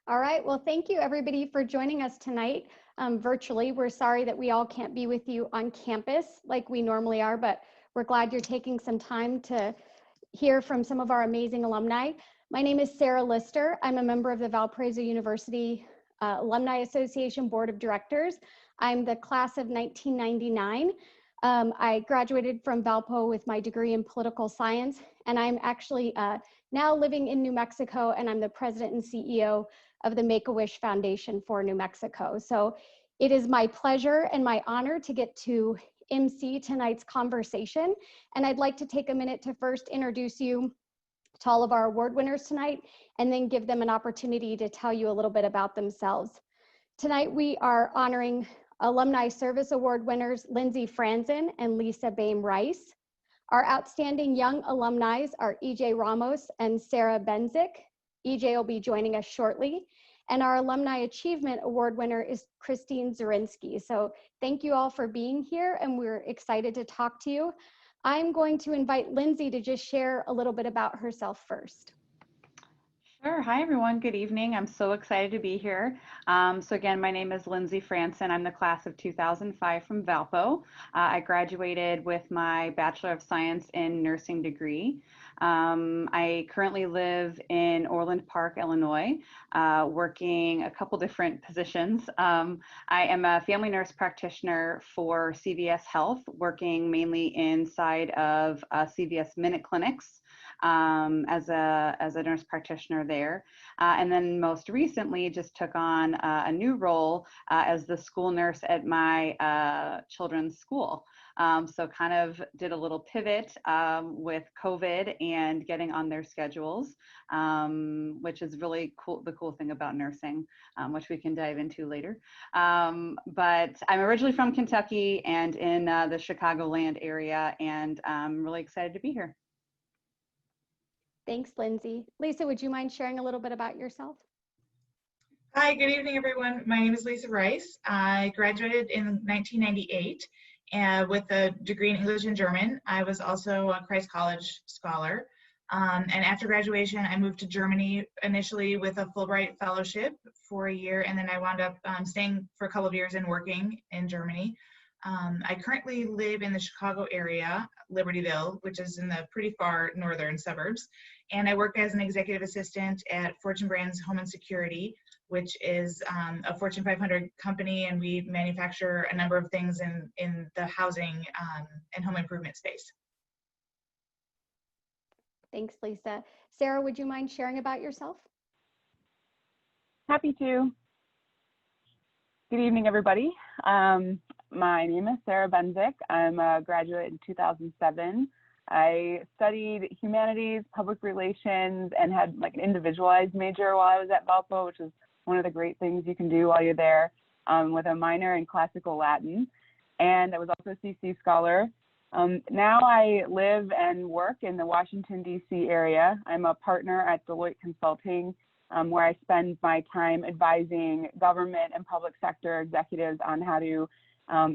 All right, well, thank you everybody for joining us tonight virtually. We're sorry that we all can't be with you on campus like we normally are, but we're glad you're taking some time to hear from some of our amazing alumni. My name is Sarah Lister. I'm a member of the Valparaiso University Alumni Association Board of Directors. I'm the class of 1999. I graduated from Valpo with my degree in political science, and I'm actually now living in New Mexico, and I'm the president and CEO of the Make-A-Wish Foundation for New Mexico. So it is my pleasure and my honor to get to MC tonight's conversation. And I'd like to take a minute to first introduce you to all of our award winners tonight, and then give them an opportunity to tell you a little bit about themselves. Tonight, we are honoring Alumni Service Award winners Lindsie Fransen and Lisa Rice. Our outstanding young alumni are EJ Ramos and Sarah Benczik. EJ will be joining us shortly. And our Alumni Achievement Award winner is Christine Zrinsky. So thank you all for being here, and we're excited to talk to you. I'm going to invite Lindsie to just share a little bit about herself first. Sure. Hi, everyone. Good evening. I'm so excited to be here. So again, my name is Lindsie Fransen. I'm the class of 2005 from Valpo. I graduated with my Bachelor of Science in Nursing degree. I currently live in Orland Park, Illinois, working a couple different positions. I am a family nurse practitioner for CVS Health, working mainly inside of CVS Minute Clinics. As a nurse practitioner there. And then most recently just took on a new role as the school nurse at my children's school. So kind of did a little pivot with COVID and getting on their schedules, which is really cool. The cool thing about nursing, which we can dive into later. But I'm originally from Kentucky and in the Chicagoland area, and I'm really excited to be here. Thanks, Lindsie. Lisa, would you mind sharing a little bit about yourself? Hi, good evening, everyone. My name is Lindsie Rice. I graduated in 1998 with a degree in English and German. I was also a Christ College scholar. And after graduation, I moved to Germany initially with a Fulbright fellowship for a year, and then I wound up staying for a couple of years and working in Germany. I currently live in the Chicago area, Libertyville, which is in the pretty far northern suburbs. And I work as an executive assistant at Fortune Brands Home and Security, which is a Fortune 500 company, and we manufacture a number of things in the housing and home improvement space. Thanks, Lisa. Sarah, would you mind sharing about yourself? Happy to. Good evening, everybody. My name is Sarah Benczik. I'm a graduate in 2007. I studied humanities, public relations, and had like an individualized major while I was at Valpo, which is one of the great things you can do while you're there, with a minor in classical Latin. And I was also a CC scholar. Now I live and work in the Washington, D.C. area. I'm a partner at Deloitte Consulting, where I spend my time advising government and public sector executives on how to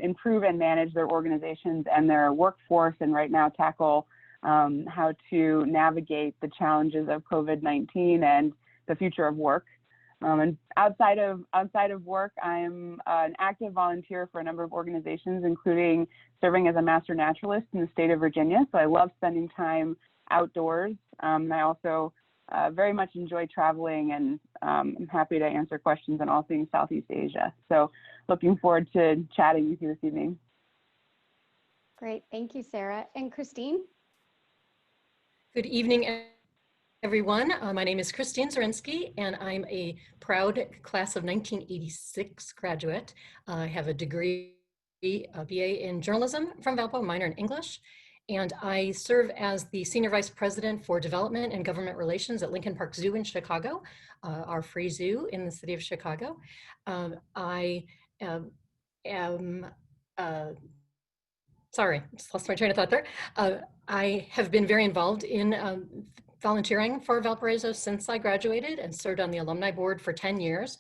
improve and manage their organizations and their workforce, and right now tackle how to navigate the challenges of COVID-19 and the future of work. And outside of work, I'm an active volunteer for a number of organizations, including serving as a master naturalist in the state of Virginia. So I love spending time outdoors. And I also very much enjoy traveling, and I'm happy to answer questions on all things Southeast Asia. So looking forward to chatting with you this evening. Great, thank you, Sarah. And Christine? Good evening, everyone. My name is Christine Zrinsky, and I'm a proud class of 1986 graduate. I have a degree, a BA in journalism from Valpo, minor in English. And I serve as the Senior Vice President for Development and Government Relations at Lincoln Park Zoo in Chicago, our free zoo in the city of Chicago. I am, sorry, just lost my train of thought there. I have been very involved in volunteering for Valparaiso since I graduated, and served on the alumni board for 10 years.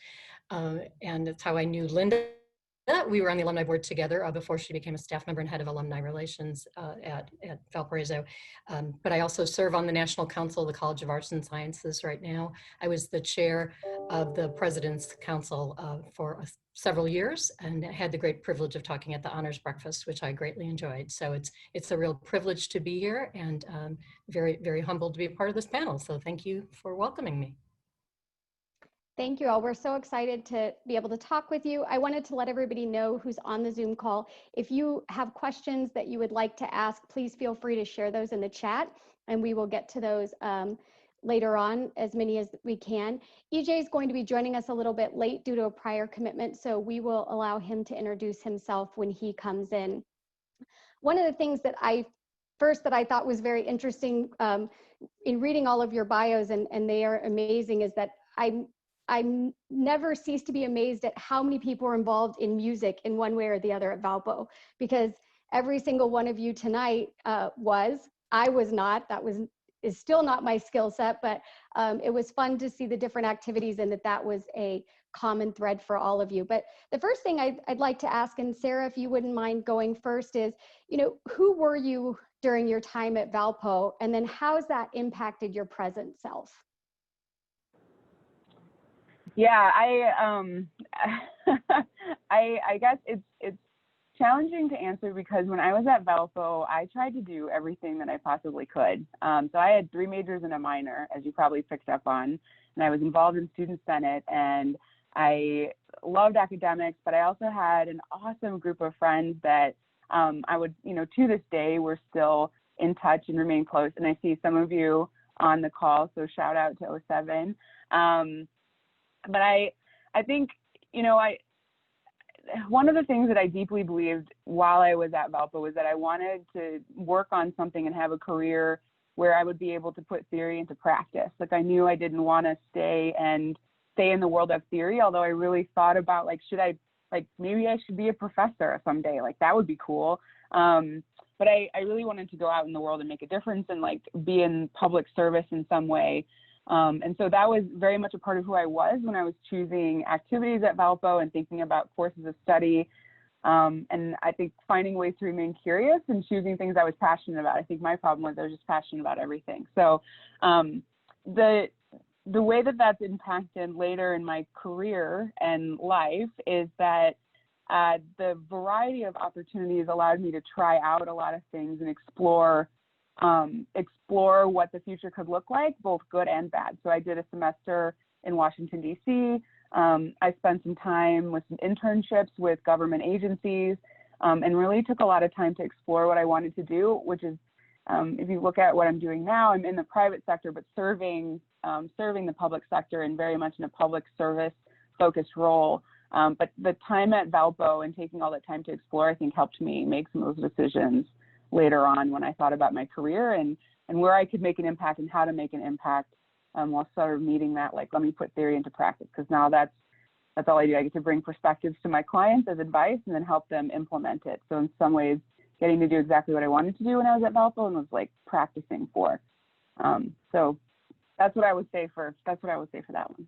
And that's how I knew Linda We were on the alumni board together before she became a staff member and head of alumni relations at Valparaiso. But I also serve on the National Council of the College of Arts and Sciences right now. I was the chair of the President's Council for several years, and had the great privilege of talking at the honors breakfast, which I greatly enjoyed. So it's a real privilege to be here, and very, very humbled to be a part of this panel. So thank you for welcoming me. Thank you all. We're so excited to be able to talk with you. I wanted to let everybody know who's on the Zoom call. If you have questions that you would like to ask, please feel free to share those in the chat, and we will get to those later on, as many as we can. EJ is going to be joining us a little bit late due to a prior commitment, so we will allow him to introduce himself when he comes in. One of the things that I thought was very interesting in reading all of your bios, and they are amazing, is that I never cease to be amazed at how many people are involved in music in one way or the other at Valpo, because every single one of you tonight I was not, is still not my skill set, but it was fun to see the different activities and that was a common thread for all of you. But the first thing I'd like to ask, and Sarah, if you wouldn't mind going first, is, who were you during your time at Valpo, and then how's that impacted your present self? Yeah, I guess it's challenging to answer, because when I was at Valpo, I tried to do everything that I possibly could. So I had 3 majors and a minor, as you probably picked up on, and I was involved in Student Senate, and I loved academics, but I also had an awesome group of friends that I would, to this day, we're still in touch and remain close. And I see some of you on the call, so shout out to 07. But I think, one of the things that I deeply believed while I was at Valpo was that I wanted to work on something and have a career where I would be able to put theory into practice. Like, I knew I didn't want to stay in the world of theory, although I really thought about, maybe I should be a professor someday. Like, that would be cool. But I really wanted to go out in the world and make a difference and be in public service in some way. And so that was very much a part of who I was when I was choosing activities at Valpo and thinking about courses of study. And I think finding ways to remain curious and choosing things I was passionate about. I think my problem was I was just passionate about everything. So the way that that's impacted later in my career and life is that the variety of opportunities allowed me to try out a lot of things and explore what the future could look like, both good and bad. So I did a semester in Washington, D.C. I spent some time with some internships with government agencies, and really took a lot of time to explore what I wanted to do, which is, if you look at what I'm doing now, I'm in the private sector, but serving the public sector and very much in a public service focused role. But the time at Valpo and taking all that time to explore, I think, helped me make some of those decisions later on when I thought about my career and where I could make an impact and how to make an impact, while sort of meeting that, let me put theory into practice, because now that's all I do. I get to bring perspectives to my clients as advice and then help them implement it. So in some ways, getting to do exactly what I wanted to do when I was at Valpo and was practicing for. So that's what I would say for that one.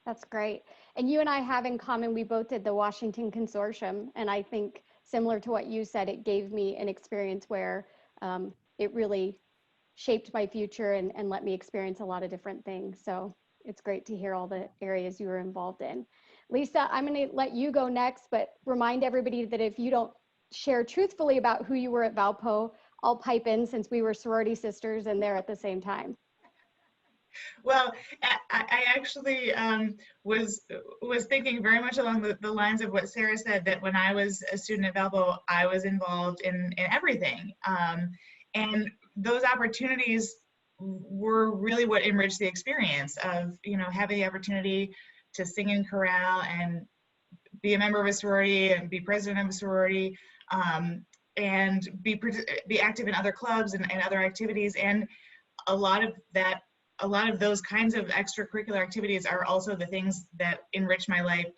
That's great. And you and I have in common, we both did the Washington Consortium, and I think similar to what you said, it gave me an experience where it really shaped my future and let me experience a lot of different things. So it's great to hear all the areas you were involved in. Lisa, I'm going to let you go next, but remind everybody that if you don't share truthfully about who you were at Valpo, I'll pipe in, since we were sorority sisters and there at the same time. Well, I actually was thinking very much along the lines of what Sarah said, that when I was a student at Valpo, I was involved in everything. And those opportunities were really what enriched the experience of, having the opportunity to sing in chorale and be a member of a sorority and be president of a sorority, and be active in other clubs and other activities. And a lot of those kinds of extracurricular activities are also the things that enrich my life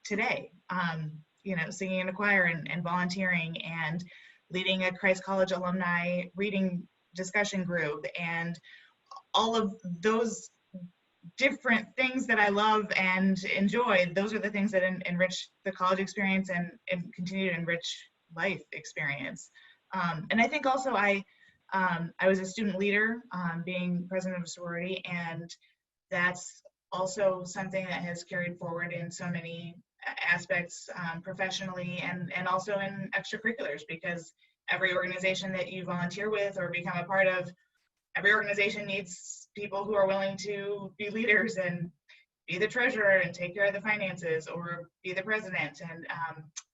today. Singing in a choir and volunteering and leading a Christ College alumni reading discussion group, and all of those different things that I love and enjoy, those are the things that enrich the college experience and continue to enrich life experience. And I think also I was a student leader, being president of a sorority, and that's also something that has carried forward in so many aspects, professionally and also in extracurriculars, because every organization that you volunteer with or become a part of, every organization needs people who are willing to be leaders and be the treasurer and take care of the finances or be the president. And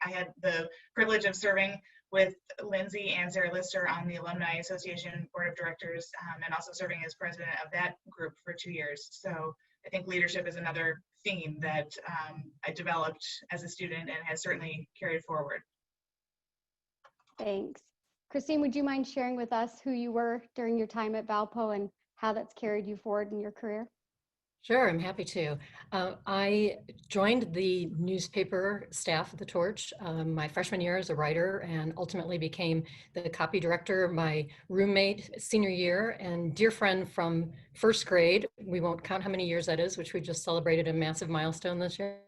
I had the privilege of serving with Lindsie and Sarah Lister on the Alumni Association Board of Directors, and also serving as president of that group for 2 years. So I think leadership is another theme that I developed as a student and has certainly carried forward. Thanks. Christine, would you mind sharing with us who you were during your time at Valpo and how that's carried you forward in your career? Sure, I'm happy to. I joined the newspaper staff at the Torch my freshman year as a writer, and ultimately became the copy director, my roommate senior year, and dear friend from first grade. We won't count how many years that is, which we just celebrated a massive milestone this year.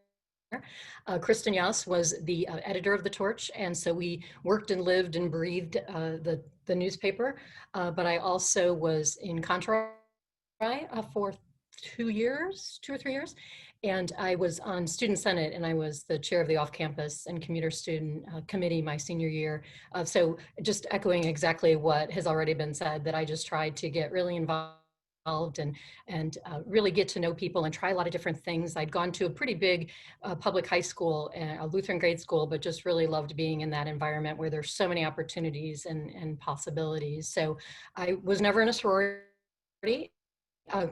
Kristen Yass was the editor of the Torch, and so we worked and lived and breathed the newspaper. But I also was in Contra for 2 or 3 years, and I was on Student Senate, and I was the chair of the off-campus and commuter student committee my senior year. So just echoing exactly what has already been said, that I just tried to get really involved and really get to know people and try a lot of different things. I'd gone to a pretty big public high school, a Lutheran grade school, but just really loved being in that environment where there's so many opportunities and possibilities. So I was never in a sorority.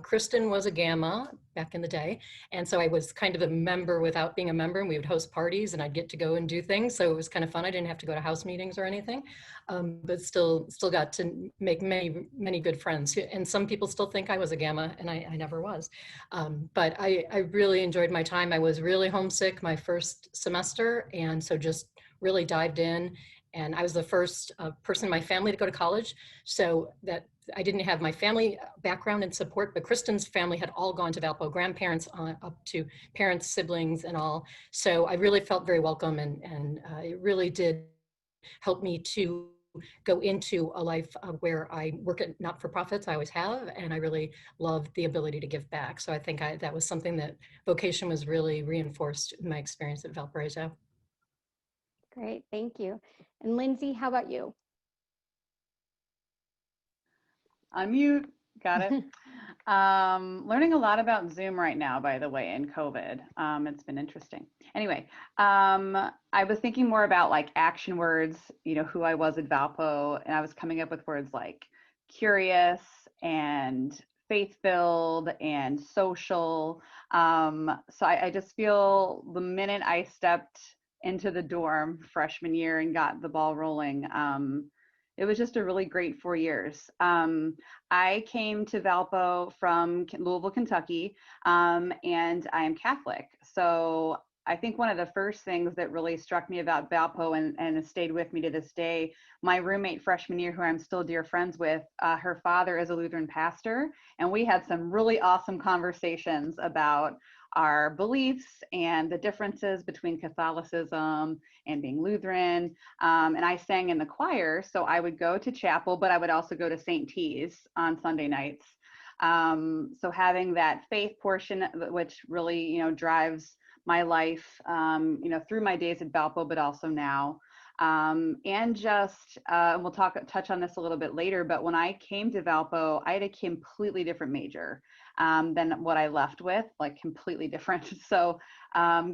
Kristen was a Gamma back in the day, and so I was kind of a member without being a member, and we would host parties and I'd get to go and do things, so it was kind of fun. I didn't have to go to house meetings or anything, but still got to make many good friends, and some people still think I was a Gamma, and I never was. But I really enjoyed my time. I was really homesick my first semester, and so just really dived in. And I was the first person in my family to go to college, so that I didn't have my family background and support, but Kristen's family had all gone to Valpo, grandparents up to parents, siblings, and all. So I really felt very welcome, and it really did help me to go into a life where I work at not-for-profits. I always have, and I really loved the ability to give back. So I think that was something that vocation was really reinforced in my experience at Valparaiso. Great, thank you. And Lindsie, how about you? Unmute, got it. Learning a lot about Zoom right now, by the way, in COVID. It's been interesting. Anyway, I was thinking more about like action words, who I was at Valpo, and I was coming up with words like curious and faith-filled and social. So I just feel the minute I stepped into the dorm freshman year and got the ball rolling, it was just a really great 4 years. I came to Valpo from Louisville, Kentucky, and I am Catholic. So I think one of the first things that really struck me about Valpo and has stayed with me to this day, my roommate freshman year, who I'm still dear friends with, her father is a Lutheran pastor, and we had some really awesome conversations about our beliefs and the differences between Catholicism and being Lutheran. And I sang in the choir, so I would go to chapel, but I would also go to St. T's on Sunday nights. So having that faith portion, which really, drives my life, through my days at Valpo, but also now. And just, we'll touch on this a little bit later, but when I came to Valpo, I had a completely different major than what I left with, like completely different. So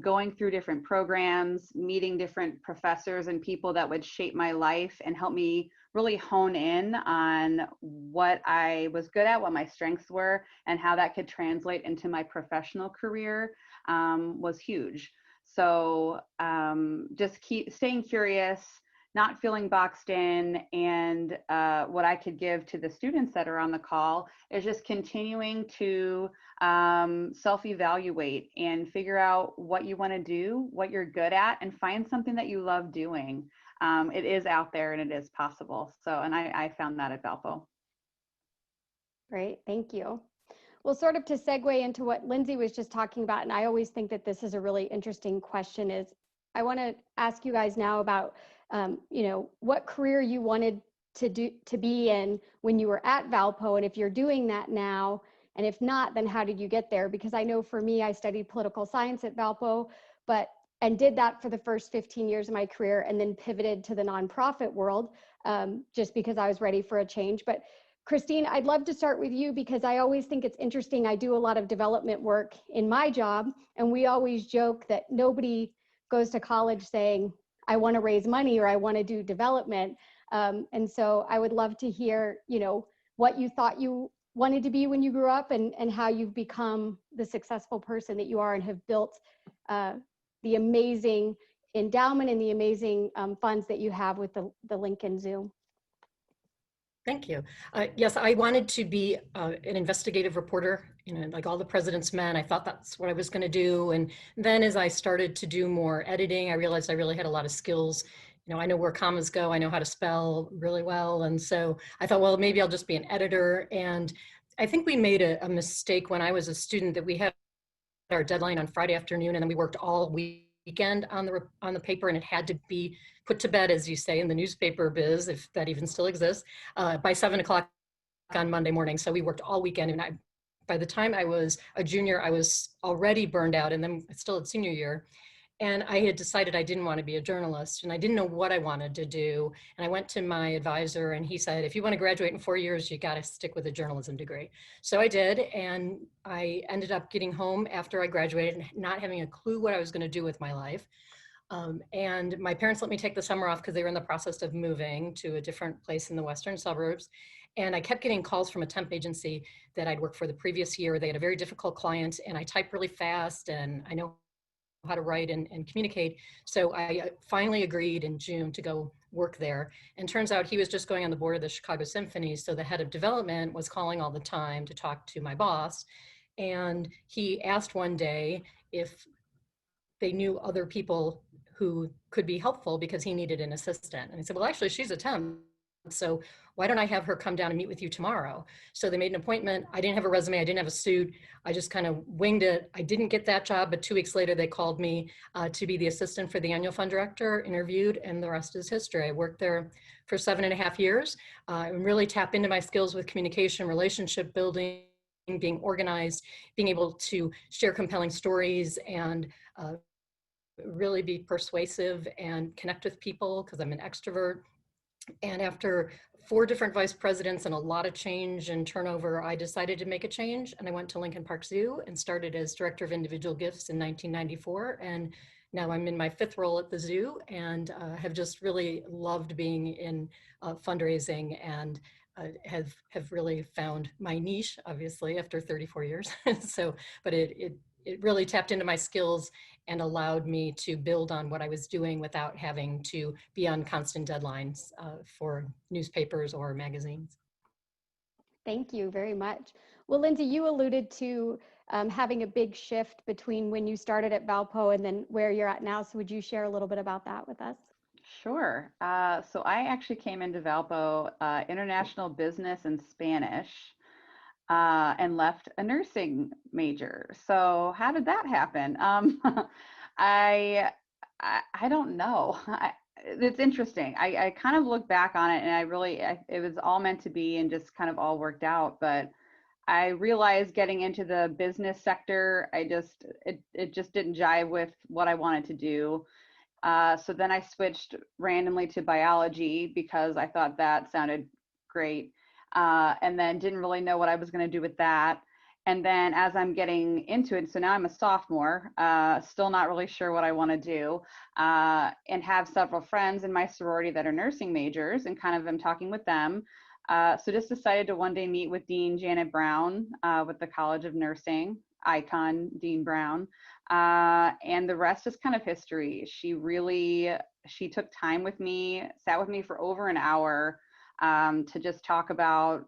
going through different programs, meeting different professors and people that would shape my life and help me really hone in on what I was good at, what my strengths were, and how that could translate into my professional career was huge. So just keep staying curious, not feeling boxed in, and what I could give to the students that are on the call is just continuing to self-evaluate and figure out what you want to do, what you're good at, and find something that you love doing. It is out there and it is possible. So, and I found that at Valpo. Great, thank you. Well, sort of to segue into what Lindsie was just talking about, and I always think that this is a really interesting question, is I want to ask you guys now about, what career you wanted to be in when you were at Valpo, and if you're doing that now, and if not, then how did you get there? Because I know for me, I studied political science at Valpo, and did that for the first 15 years of my career, and then pivoted to the nonprofit world just because I was ready for a change. But Christine, I'd love to start with you because I always think it's interesting. I do a lot of development work in my job, and we always joke that nobody goes to college saying, I want to raise money or I want to do development. And so I would love to hear, what you thought you wanted to be when you grew up, and how you've become the successful person that you are and have built the amazing endowment and the amazing funds that you have with the Lincoln Zoo. Thank you. Yes, I wanted to be an investigative reporter, like all the president's men. I thought that's what I was going to do. And then as I started to do more editing, I realized I really had a lot of skills. I know where commas go. I know how to spell really well. And so I thought, well, maybe I'll just be an editor. And I think we made a mistake when I was a student that we had our deadline on Friday afternoon, and then we worked all weekend on the paper, and it had to be put to bed, as you say, in the newspaper biz, if that even still exists, by 7 o'clock on Monday morning. So we worked all weekend, and by the time I was a junior, I was already burned out, and then still at senior year. And I had decided I didn't want to be a journalist, and I didn't know what I wanted to do. And I went to my advisor, and he said, if you want to graduate in 4 years, you got to stick with a journalism degree. So I did, and I ended up getting home after I graduated and not having a clue what I was going to do with my life. And my parents let me take the summer off because they were in the process of moving to a different place in the western suburbs. And I kept getting calls from a temp agency that I'd worked for the previous year. They had a very difficult client, and I type really fast, and I know how to write and communicate. So I finally agreed in June to go work there. And turns out he was just going on the board of the Chicago Symphony. So the head of development was calling all the time to talk to my boss. And he asked one day if they knew other people who could be helpful because he needed an assistant. And I said, well, actually, she's a temp. So why don't I have her come down and meet with you tomorrow? So they made an appointment. I didn't have a resume. I didn't have a suit. I just kind of winged it. I didn't get that job, but 2 weeks later, they called me to be the assistant for the annual fund director, interviewed, and the rest is history. I worked there for 7.5 years and really tap into my skills with communication, relationship building, being organized, being able to share compelling stories, and really be persuasive and connect with people because I'm an extrovert. And after 4 different vice presidents and a lot of change and turnover, I decided to make a change, and I went to Lincoln Park Zoo and started as director of individual gifts in 1994. And now I'm in my 5th role at the zoo, and have just really loved being in fundraising, and have really found my niche, obviously, after 34 years. So, but it really tapped into my skills and allowed me to build on what I was doing without having to be on constant deadlines for newspapers or magazines. Thank you very much. Well, Lindsie, you alluded to having a big shift between when you started at Valpo and then where you're at now. So would you share a little bit about that with us? Sure. So I actually came into Valpo international business and Spanish, and left a nursing major. So how did that happen? I don't know. It's interesting. I kind of look back on it, and it was all meant to be and just kind of all worked out. But I realized getting into the business sector, it just didn't jive with what I wanted to do. So then I switched randomly to biology because I thought that sounded great. And then didn't really know what I was going to do with that. And then as I'm getting into it, so now I'm a sophomore, still not really sure what I want to do, and have several friends in my sorority that are nursing majors, and kind of am talking with them. So just decided to one day meet with Dean Janet Brown with the College of Nursing, icon Dean Brown. And the rest is kind of history. She took time with me, sat with me for over an hour, to just talk about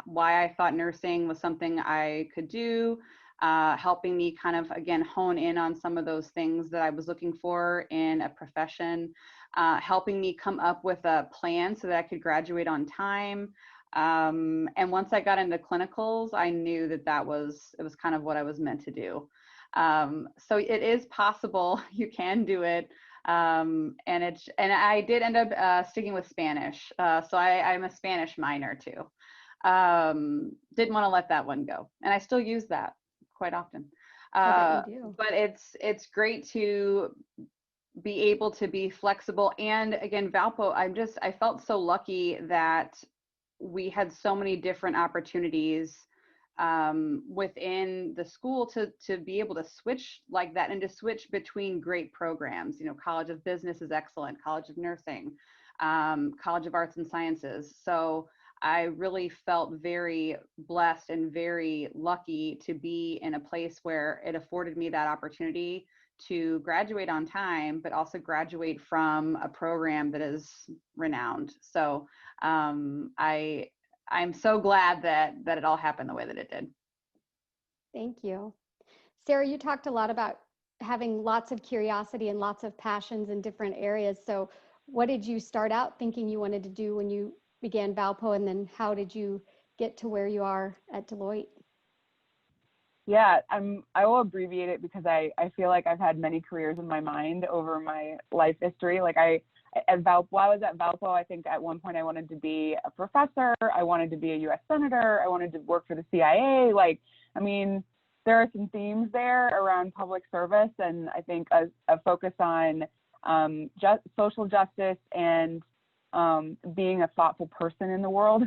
why I thought nursing was something I could do, helping me kind of, again, hone in on some of those things that I was looking for in a profession, helping me come up with a plan so that I could graduate on time, And once I got into clinicals, I knew that it was kind of what I was meant to do. So it is possible. You can do it. And I did end up sticking with Spanish. So I'm a Spanish minor too. Didn't want to let that one go. And I still use that quite often. I bet you do. But it's great to be able to be flexible. And again, Valpo, I felt so lucky that we had so many different opportunities within the school to be able to switch like that and to switch between great programs. You know, College of Business is excellent, College of Nursing, College of Arts and Sciences. So I really felt very blessed and very lucky to be in a place where it afforded me that opportunity to graduate on time, but also graduate from a program that is renowned. So I'm so glad that it all happened the way that it did. Thank you. Sarah, you talked a lot about having lots of curiosity and lots of passions in different areas. So what did you start out thinking you wanted to do when you began Valpo, and then how did you get to where you are at Deloitte? Yeah, I will abbreviate it because I feel like I've had many careers in my mind over my life history. Like while I was at Valpo, I think at one point I wanted to be a professor. I wanted to be a U.S. senator. I wanted to work for the CIA. Like, I mean, there are some themes there around public service, and I think a focus on social justice and being a thoughtful person in the world,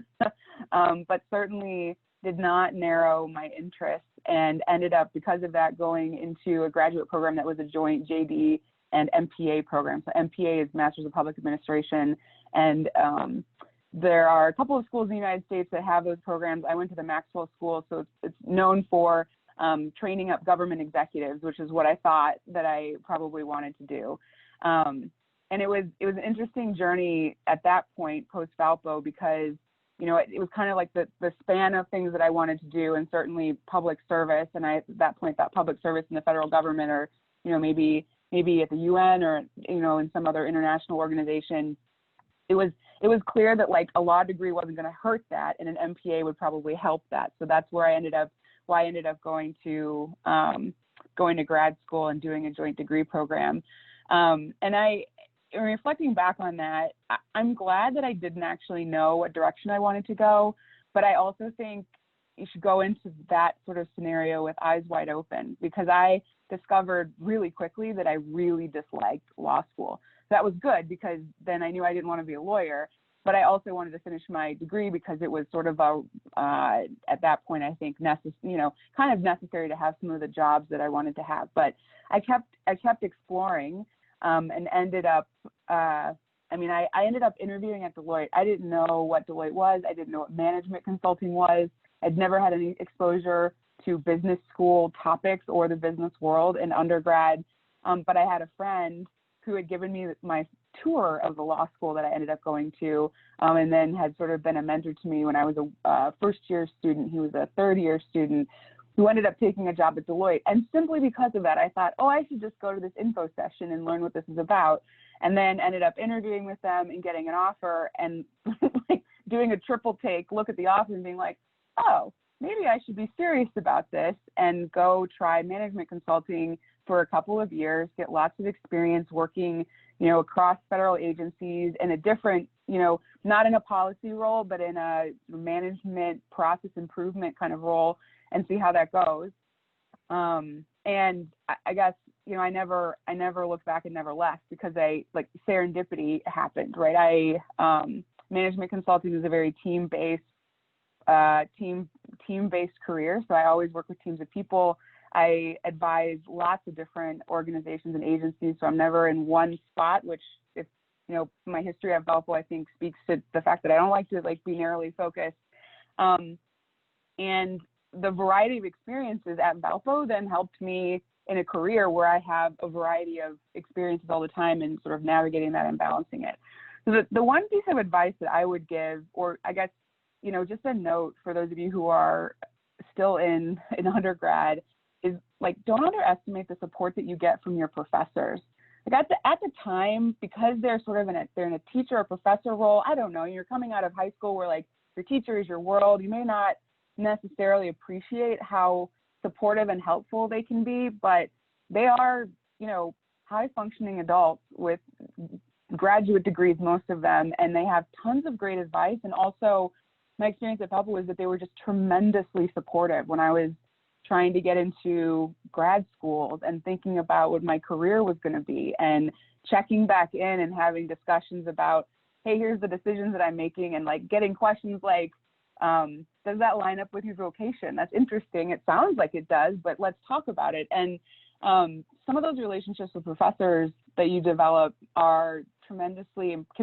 but certainly did not narrow my interests, and ended up, because of that, going into a graduate program that was a joint JD and MPA program. So MPA is Masters of Public Administration, and there are a couple of schools in the United States that have those programs. I went to the Maxwell School, so it's known for training up government executives, which is what I thought that I probably wanted to do. And it was an interesting journey at that point post Valpo, because you know, it was kind of like the span of things that I wanted to do, and certainly public service. And I, at that point, thought public service in the federal government, or, you know, maybe at the UN, or, you know, in some other international organization. It was clear that like a law degree wasn't going to hurt that, and an MPA would probably help that. So that's where I ended up going to grad school and doing a joint degree program. Reflecting back on that, I'm glad that I didn't actually know what direction I wanted to go, but I also think you should go into that sort of scenario with eyes wide open, because I discovered really quickly that I really disliked law school. That was good, because then I knew I didn't want to be a lawyer, but I also wanted to finish my degree because it was sort of at that point, I think, kind of necessary to have some of the jobs that I wanted to have. But I kept exploring. And ended up, I ended up interviewing at Deloitte. I didn't know what Deloitte was. I didn't know what management consulting was. I'd never had any exposure to business school topics or the business world in undergrad. But I had a friend who had given me my tour of the law school that I ended up going to, and then had sort of been a mentor to me when I was a first-year student. He was a third-year student who ended up taking a job at Deloitte. And simply because of that, I thought, oh, I should just go to this info session and learn what this is about. And then ended up interviewing with them and getting an offer, and like doing a triple take, look at the offer and being like, oh, maybe I should be serious about this and go try management consulting for a couple of years, get lots of experience working, you know, across federal agencies in a different, you know, not in a policy role, but in a management process improvement kind of role, and see how that goes. And I guess, you know, I never looked back and never left, because serendipity happened, right? Management consulting is a very team-based career. So I always work with teams of people. I advise lots of different organizations and agencies. So I'm never in one spot, which, if, you know, my history at Valpo, I think, speaks to the fact that I don't like to be narrowly focused. And the variety of experiences at Valpo then helped me in a career where I have a variety of experiences all the time, and sort of navigating that and balancing it. So the one piece of advice that I would give, or I guess, you know, just a note for those of you who are still in undergrad, is like, don't underestimate the support that you get from your professors. Like at the time, because they're sort of in a teacher or professor role, I don't know, you're coming out of high school where like teachers, your world. You may not necessarily appreciate how supportive and helpful they can be, but they are, you know, high functioning adults with graduate degrees, most of them, and they have tons of great advice. And also my experience at Valpo was that they were just tremendously supportive when I was trying to get into grad schools and thinking about what my career was going to be, and checking back in and having discussions about, hey, here's the decisions that I'm making, and like getting questions like, does that line up with your vocation? That's interesting. It sounds like it does, but let's talk about it. And some of those relationships with professors that you develop can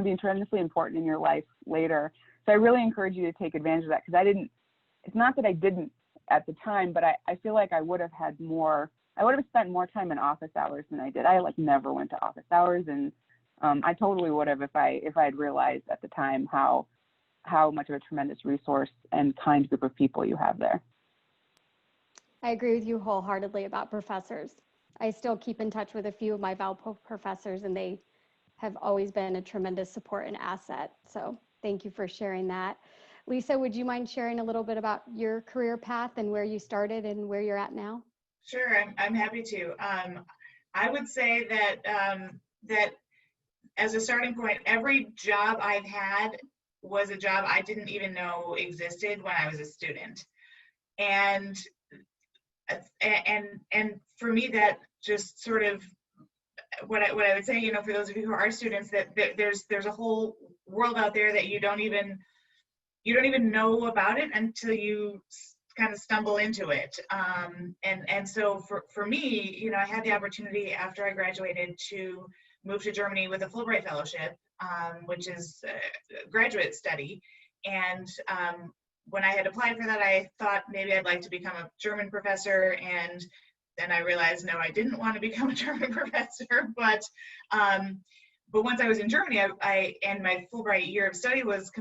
be tremendously important in your life later. So I really encourage you to take advantage of that, because it's not that I didn't at the time, but I feel like I would have spent more time in office hours than I did. I like never went to office hours, and I totally would have if I had realized at the time how much of a tremendous resource and kind group of people you have there. I agree with you wholeheartedly about professors. I still keep in touch with a few of my Valpo professors, and they have always been a tremendous support and asset. So thank you for sharing that. Lisa, would you mind sharing a little bit about your career path and where you started and where you're at now? Sure, I'm happy to. I would say that that as a starting point, every job I've had was a job I didn't even know existed when I was a student, and for me, that just sort of what I would say, you know, for those of you who are students, that there's a whole world out there that you don't even know about it until you kind of stumble into it. And so for me, you know, I had the opportunity after I graduated to move to Germany with a Fulbright fellowship, which is a graduate study. And when I had applied for that, I thought maybe I'd like to become a German professor, and then I realized, no, I didn't want to become a German professor. But once I was in Germany, and my Fulbright year of study was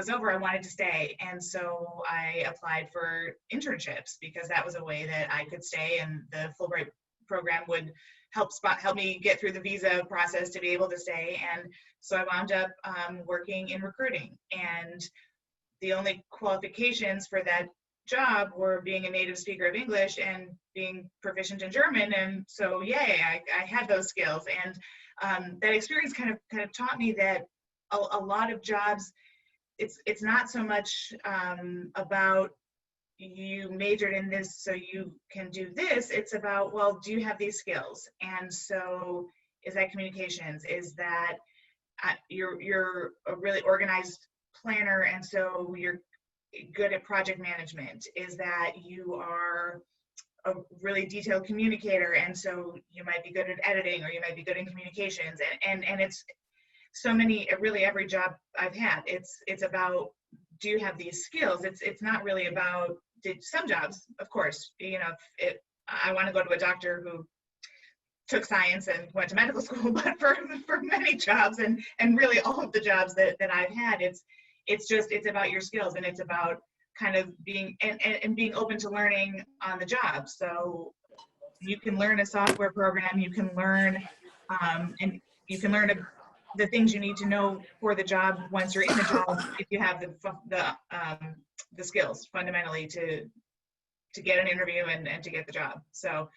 over, I wanted to stay. And so I applied for internships, because that was a way that I could stay, and the Fulbright program would help me get through the visa process to be able to stay. And so I wound up working in recruiting, and the only qualifications for that job were being a native speaker of English and being proficient in German. And so, yay, I had those skills. And that experience kind of taught me that a lot of jobs, it's not so much about you majored in this so you can do this. It's about, well, do you have these skills? And so, is that communications? Is that you're a really organized planner, and so you're good at project management? Is that you are a really detailed communicator, and so you might be good at editing, or you might be good in communications? And it's so many, really every job I've had, it's about, do you have these skills? It's not really about, some jobs, of course, you know, I want to go to a doctor who took science and went to medical school, but for many jobs, and really all of the jobs that I've had, it's about your skills, and it's about kind of being and being open to learning on the job. So you can learn a software program, you can learn and you can learn the things you need to know for the job once you're in the job, if you have the skills fundamentally to get an interview and to get the job. So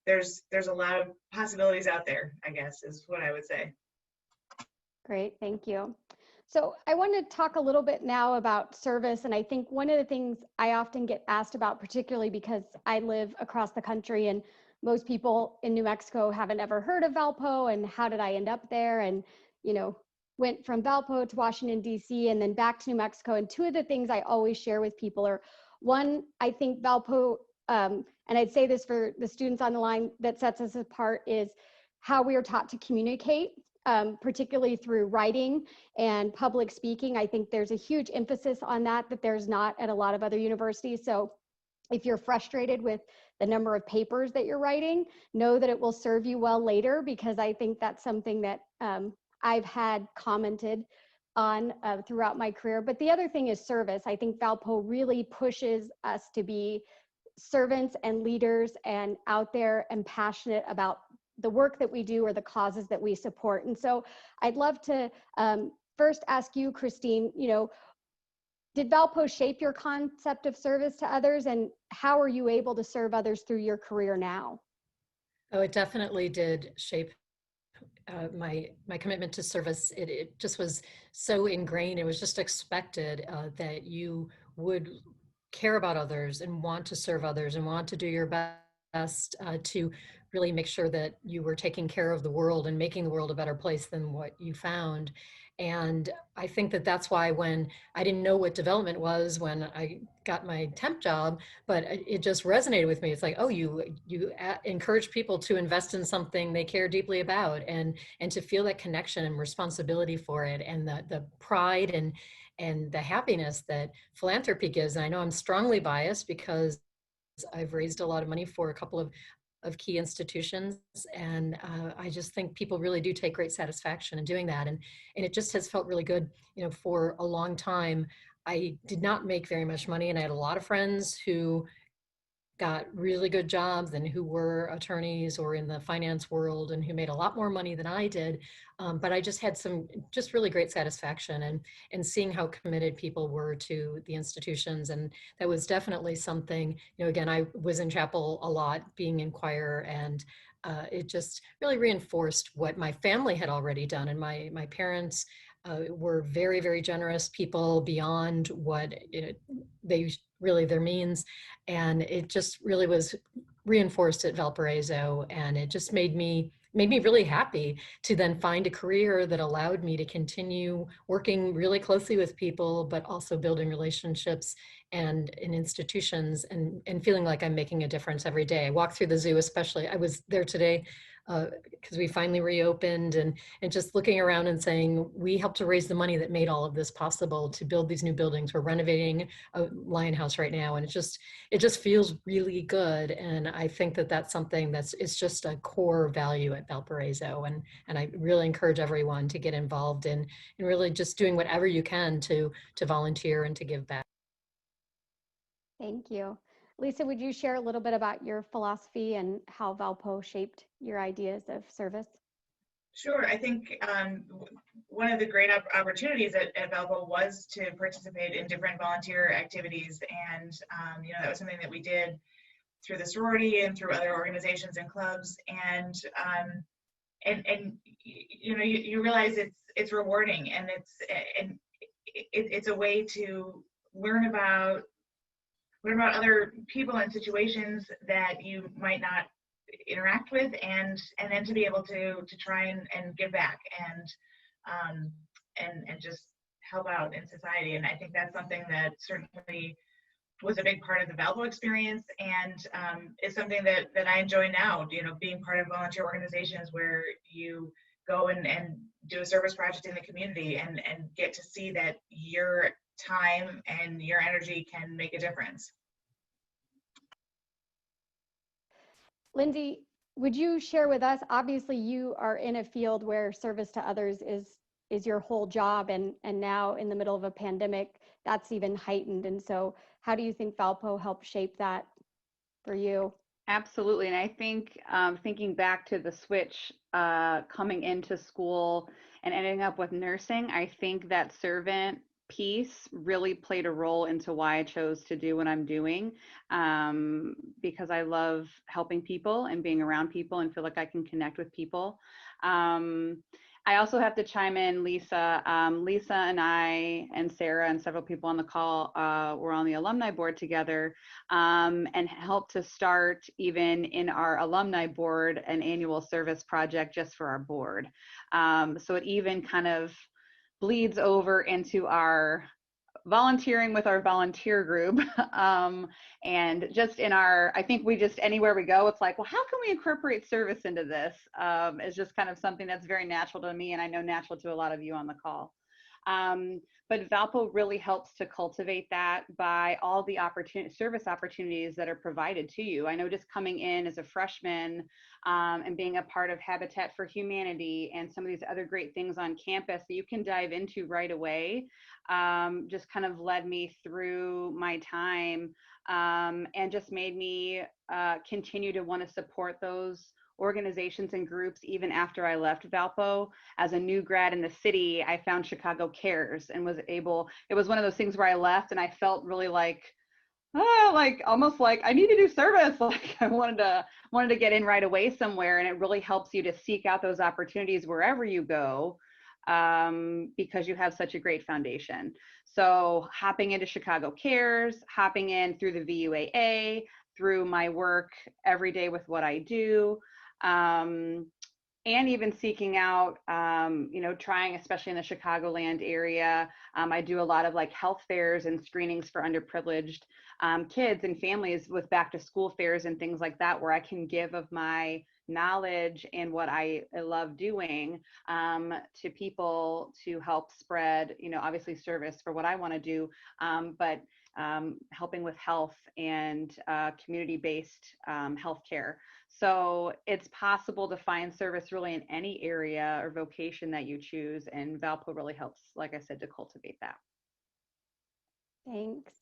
there's a lot of possibilities out there, I guess, is what I would say. Great, thank you. So I want to talk a little bit now about service. And I think one of the things I often get asked about, particularly because I live across the country and most people in New Mexico haven't ever heard of Valpo, and how did I end up there? And, you know, went from Valpo to Washington, D.C. and then back to New Mexico. And two of the things I always share with people are, one, I think Valpo, and I'd say this for the students on the line, that sets us apart is how we are taught to communicate. Particularly through writing and public speaking. I think there's a huge emphasis on that there's not at a lot of other universities. So if you're frustrated with the number of papers that you're writing, know that it will serve you well later, because I think that's something that I've had commented on throughout my career. But the other thing is service. I think Valpo really pushes us to be servants and leaders and out there and passionate about the work that we do or the causes that we support. And so I'd love to first ask you, Christine, you know, did Valpo shape your concept of service to others, and how are you able to serve others through your career now? Oh, it definitely did shape my commitment to service. It just was so ingrained. It was just expected that you would care about others and want to serve others and want to do your best to really make sure that you were taking care of the world and making the world a better place than what you found. And I think that that's why when I didn't know what development was when I got my temp job, but it just resonated with me. It's like, oh, you encourage people to invest in something they care deeply about, and to feel that connection and responsibility for it, and the pride and the happiness that philanthropy gives. And I know I'm strongly biased because I've raised a lot of money for a couple of key institutions, and I just think people really do take great satisfaction in doing that, and it just has felt really good. You know, for a long time I did not make very much money, and I had a lot of friends who got really good jobs and who were attorneys or in the finance world and who made a lot more money than I did. But I just had some just really great satisfaction and seeing how committed people were to the institutions. And that was definitely something, you know, again, I was in chapel a lot being in choir, and it just really reinforced what my family had already done. And my parents were very, very generous people beyond what they really their means. And it just really was reinforced at Valparaiso, and it just made me really happy to then find a career that allowed me to continue working really closely with people, but also building relationships and in institutions, and feeling like I'm making a difference every day. I walk through the zoo, especially. I was there today because we finally reopened, and just looking around and saying, we helped to raise the money that made all of this possible to build these new buildings. We're renovating a lion house right now, and it just feels really good. And I think that that's something it's just a core value at Valparaiso, and I really encourage everyone to get involved in really just doing whatever you can to volunteer and to give back. Thank you. Lisa, would you share a little bit about your philosophy and how Valpo shaped your ideas of service? Sure. I think one of the great opportunities at Valpo was to participate in different volunteer activities, and you know, that was something that we did through the sorority and through other organizations and clubs, and you know, you realize it's rewarding, and it's a way to learn about other people and situations that you might not interact with, and then to be able to try and give back and just help out in society. And I think that's something that certainly was a big part of the Valpo experience, and is something that I enjoy now, you know, being part of volunteer organizations where you go and do a service project in the community and get to see that your time and your energy can make a difference. Lindsie, would you share with us, obviously you are in a field where service to others is your whole job, and now in the middle of a pandemic, that's even heightened. And so how do you think Valpo helped shape that for you? Absolutely. And I think thinking back to the switch coming into school and ending up with nursing, I think that servant piece really played a role into why I chose to do what I'm doing, because I love helping people and being around people and feel like I can connect with people. I also have to chime in, Lisa. Lisa and I and Sarah and several people on the call were on the alumni board together, and helped to start, even in our alumni board, an annual service project just for our board. So it even kind of bleeds over into our volunteering with our volunteer group. And just in our, I think we just, anywhere we go, it's like, well, how can we incorporate service into this? It's just kind of something that's very natural to me, and I know natural to a lot of you on the call. But Valpo really helps to cultivate that by all the service opportunities that are provided to you. I know just coming in as a freshman and being a part of Habitat for Humanity and some of these other great things on campus that you can dive into right away, just kind of led me through my time, and just made me continue to want to support those organizations and groups even after I left Valpo. As a new grad in the city, I found Chicago Cares and it was one of those things where I left and I felt really like, like almost like I need to do service. Like I wanted to get in right away somewhere, and it really helps you to seek out those opportunities wherever you go, because you have such a great foundation. So hopping into Chicago Cares, hopping in through the VUAA, through my work every day with what I do, and even seeking out, trying, especially in the Chicagoland area. I do a lot of like health fairs and screenings for underprivileged kids and families with back to school fairs and things like that, where I can give of my knowledge and what I love doing to people to help spread, obviously service for what I want to do, but helping with health and community-based healthcare. So it's possible to find service really in any area or vocation that you choose, and Valpo really helps, like I said, to cultivate that. Thanks.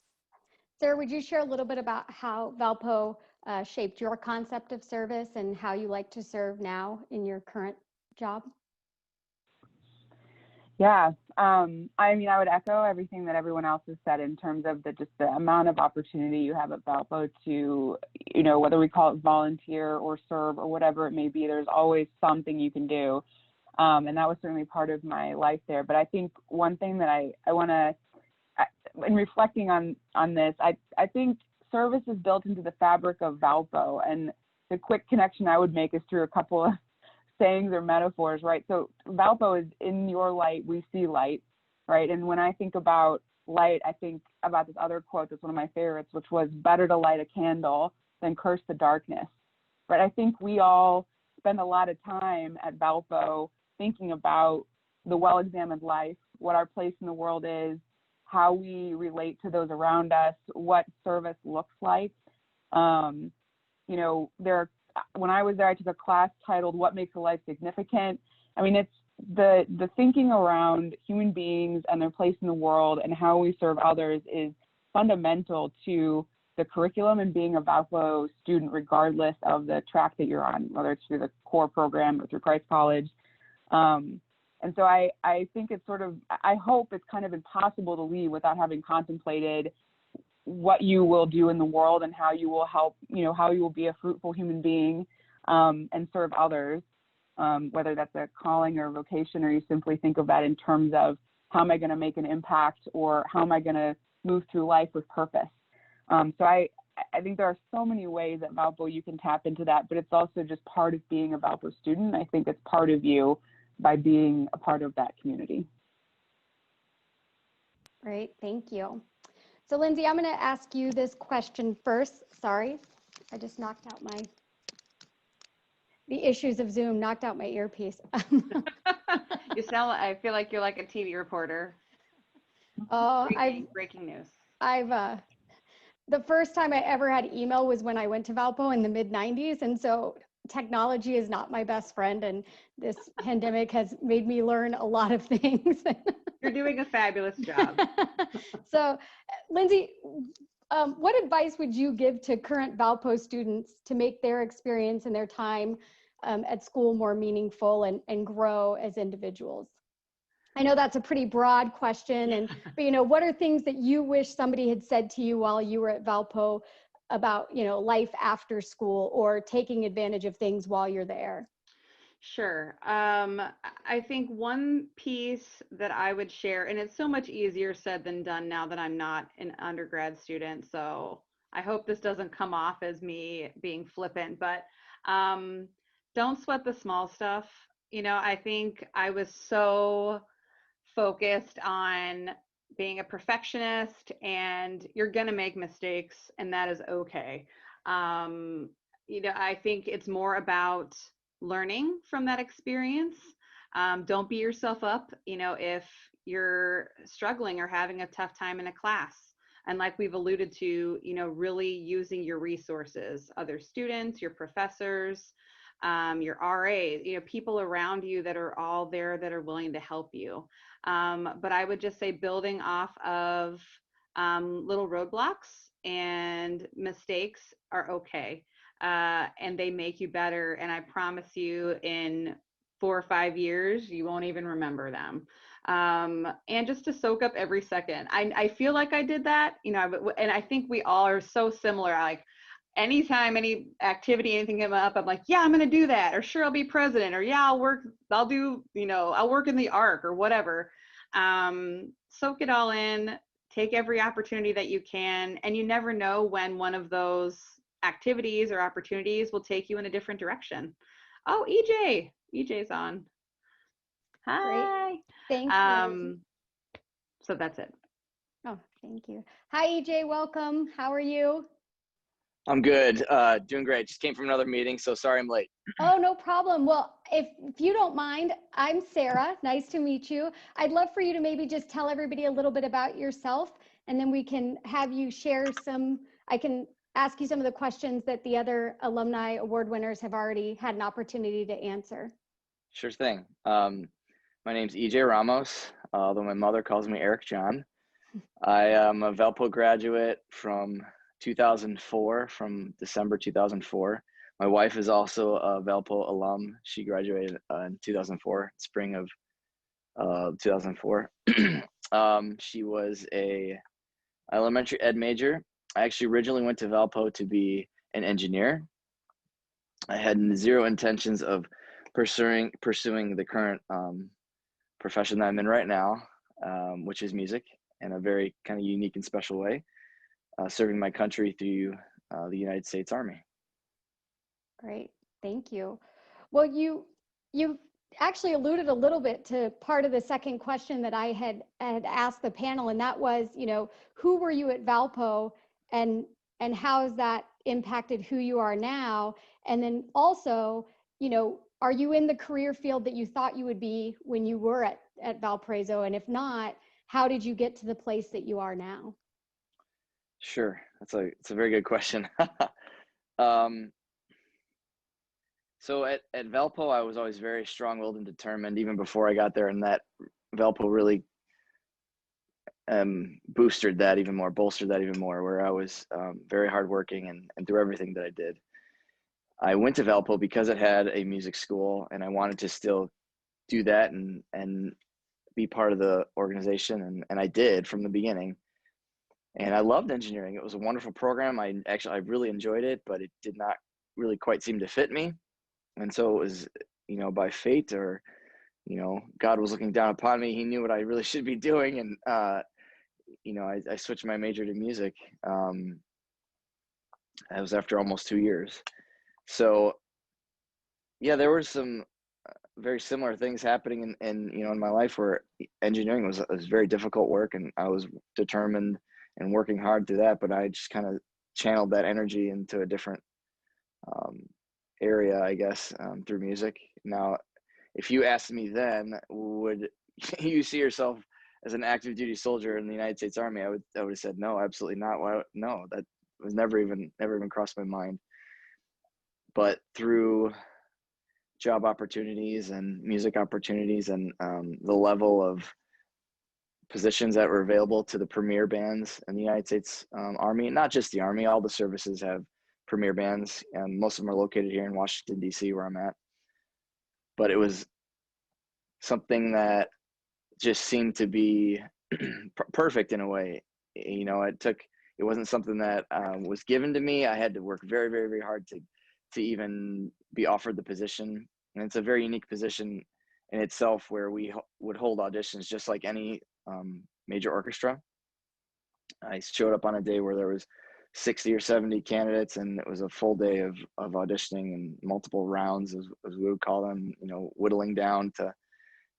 Sarah, would you share a little bit about how Valpo shaped your concept of service and how you like to serve now in your current job? Yeah, I mean, I would echo everything that everyone else has said in terms of just the amount of opportunity you have at Valpo to, whether we call it volunteer or serve or whatever it may be, there's always something you can do. And that was certainly part of my life there. But I think one thing that I want to, in reflecting on this, I think service is built into the fabric of Valpo. And the quick connection I would make is through a couple of sayings or metaphors, right? So Valpo is in your light, we see light, right? And when I think about light, I think about this other quote that's one of my favorites, which was better to light a candle than curse the darkness, right? I think we all spend a lot of time at Valpo thinking about the well-examined life, what our place in the world is, how we relate to those around us, what service looks like. When I was there, I took a class titled "What Makes a Life Significant." I mean, it's the thinking around human beings and their place in the world and how we serve others is fundamental to the curriculum and being a Valpo student, regardless of the track that you're on, whether it's through the core program or through Christ College. And so I think it's I hope it's kind of impossible to leave without having contemplated what you will do in the world and how you will help, how you will be a fruitful human being and serve others, whether that's a calling or a vocation, or you simply think of that in terms of how am I going to make an impact, or how am I going to move through life with purpose. So I think there are so many ways at Valpo you can tap into that, but it's also just part of being a Valpo student. I think it's part of you by being a part of that community. Great, thank you. So Lindsie, I'm going to ask you this question first. Sorry, I just knocked out the issues of Zoom, knocked out my earpiece. I feel like you're like a TV reporter. Oh, breaking news. The first time I ever had email was when I went to Valpo in the mid-90s. And so technology is not my best friend. And this pandemic has made me learn a lot of things. You're doing a fabulous job. So, Lindsie, what advice would you give to current Valpo students to make their experience and their time at school more meaningful and grow as individuals? I know that's a pretty broad question, but what are things that you wish somebody had said to you while you were at Valpo about life after school or taking advantage of things while you're there? Sure. I think one piece that I would share, and it's so much easier said than done now that I'm not an undergrad student, so I hope this doesn't come off as me being flippant, but don't sweat the small stuff. I think I was so focused on being a perfectionist, and you're going to make mistakes, and that is okay. I think it's more about learning from that experience. Don't beat yourself up, if you're struggling or having a tough time in a class. And like we've alluded to, really using your resources, other students, your professors, your RAs, people around you that are all there that are willing to help you. But I would just say building off of little roadblocks and mistakes are okay. and they make you better. And I promise you, in 4 or 5 years, you won't even remember them. And just to soak up every second. I feel like I did that, you know, and I think we all are so similar. Like anytime any activity, anything came up, I'm like, yeah, I'm going to do that. Or sure, I'll be president. Or yeah, I'll do, you know, I'll work in the ARC or whatever. Soak it all in, take every opportunity that you can. And you never know when one of those activities or opportunities will take you in a different direction. Oh, EJ's on. Hi. Great. Thanks. So that's it. Oh, thank you. Hi, EJ. Welcome. How are you? I'm good. Doing great. Just came from another meeting, so sorry I'm late. Oh, no problem. Well, if you don't mind, I'm Sarah. Nice to meet you. I'd love for you to maybe just tell everybody a little bit about yourself, and then we can have you share I can ask you some of the questions that the other alumni award winners have already had an opportunity to answer. Sure thing. My name's EJ Ramos, although my mother calls me Eric John. I am a Valpo graduate from 2004, from December 2004. My wife is also a Valpo alum. She graduated in 2004, spring of 2004. She was a elementary ed major. I actually originally went to Valpo to be an engineer. I had zero intentions of pursuing the current profession that I'm in right now, which is music, in a very kind of unique and special way, serving my country through the United States Army. Great, thank you. Well, you actually alluded a little bit to part of the second question that I had asked the panel, and that was, you know, who were you at Valpo, and how has that impacted who you are now? And then also, you know, are you in the career field that you thought you would be when you were at Valparaiso? And if not, how did you get to the place that you are now? Sure, it's a very good question. So at Valpo, I was always very strong-willed and determined, even before I got there, and that Valpo really bolstered that even more, where I was very hardworking and through everything that I did. I went to Valpo because it had a music school, and I wanted to still do that and be part of the organization, and I did from the beginning. And I loved engineering. It was a wonderful program. I really enjoyed it, but it did not really quite seem to fit me. And so it was, you know, by fate, or, you know, God was looking down upon me. He knew what I really should be doing. And, you know, I switched my major to music. That was after almost 2 years. So yeah, there were some very similar things happening in my life, where engineering was very difficult work, and I was determined and working hard through that, but I just kind of channeled that energy into a different area, I guess, through music. Now, if you asked me then, would you see yourself as an active duty soldier in the United States Army, I would have said no, absolutely not. Why? No, that was never even crossed my mind. But through job opportunities and music opportunities, and the level of positions that were available to the premier bands in the United States Army, not just the Army, all the services have premier bands, and most of them are located here in Washington, D.C., where I'm at. But it was something that just seemed to be perfect in a way. You know, it wasn't something that was given to me. I had to work very, very, very hard to even be offered the position. And it's a very unique position in itself, where we would hold auditions just like any major orchestra. I showed up on a day where there was 60 or 70 candidates, and it was a full day of auditioning and multiple rounds, as we would call them, you know, whittling down to,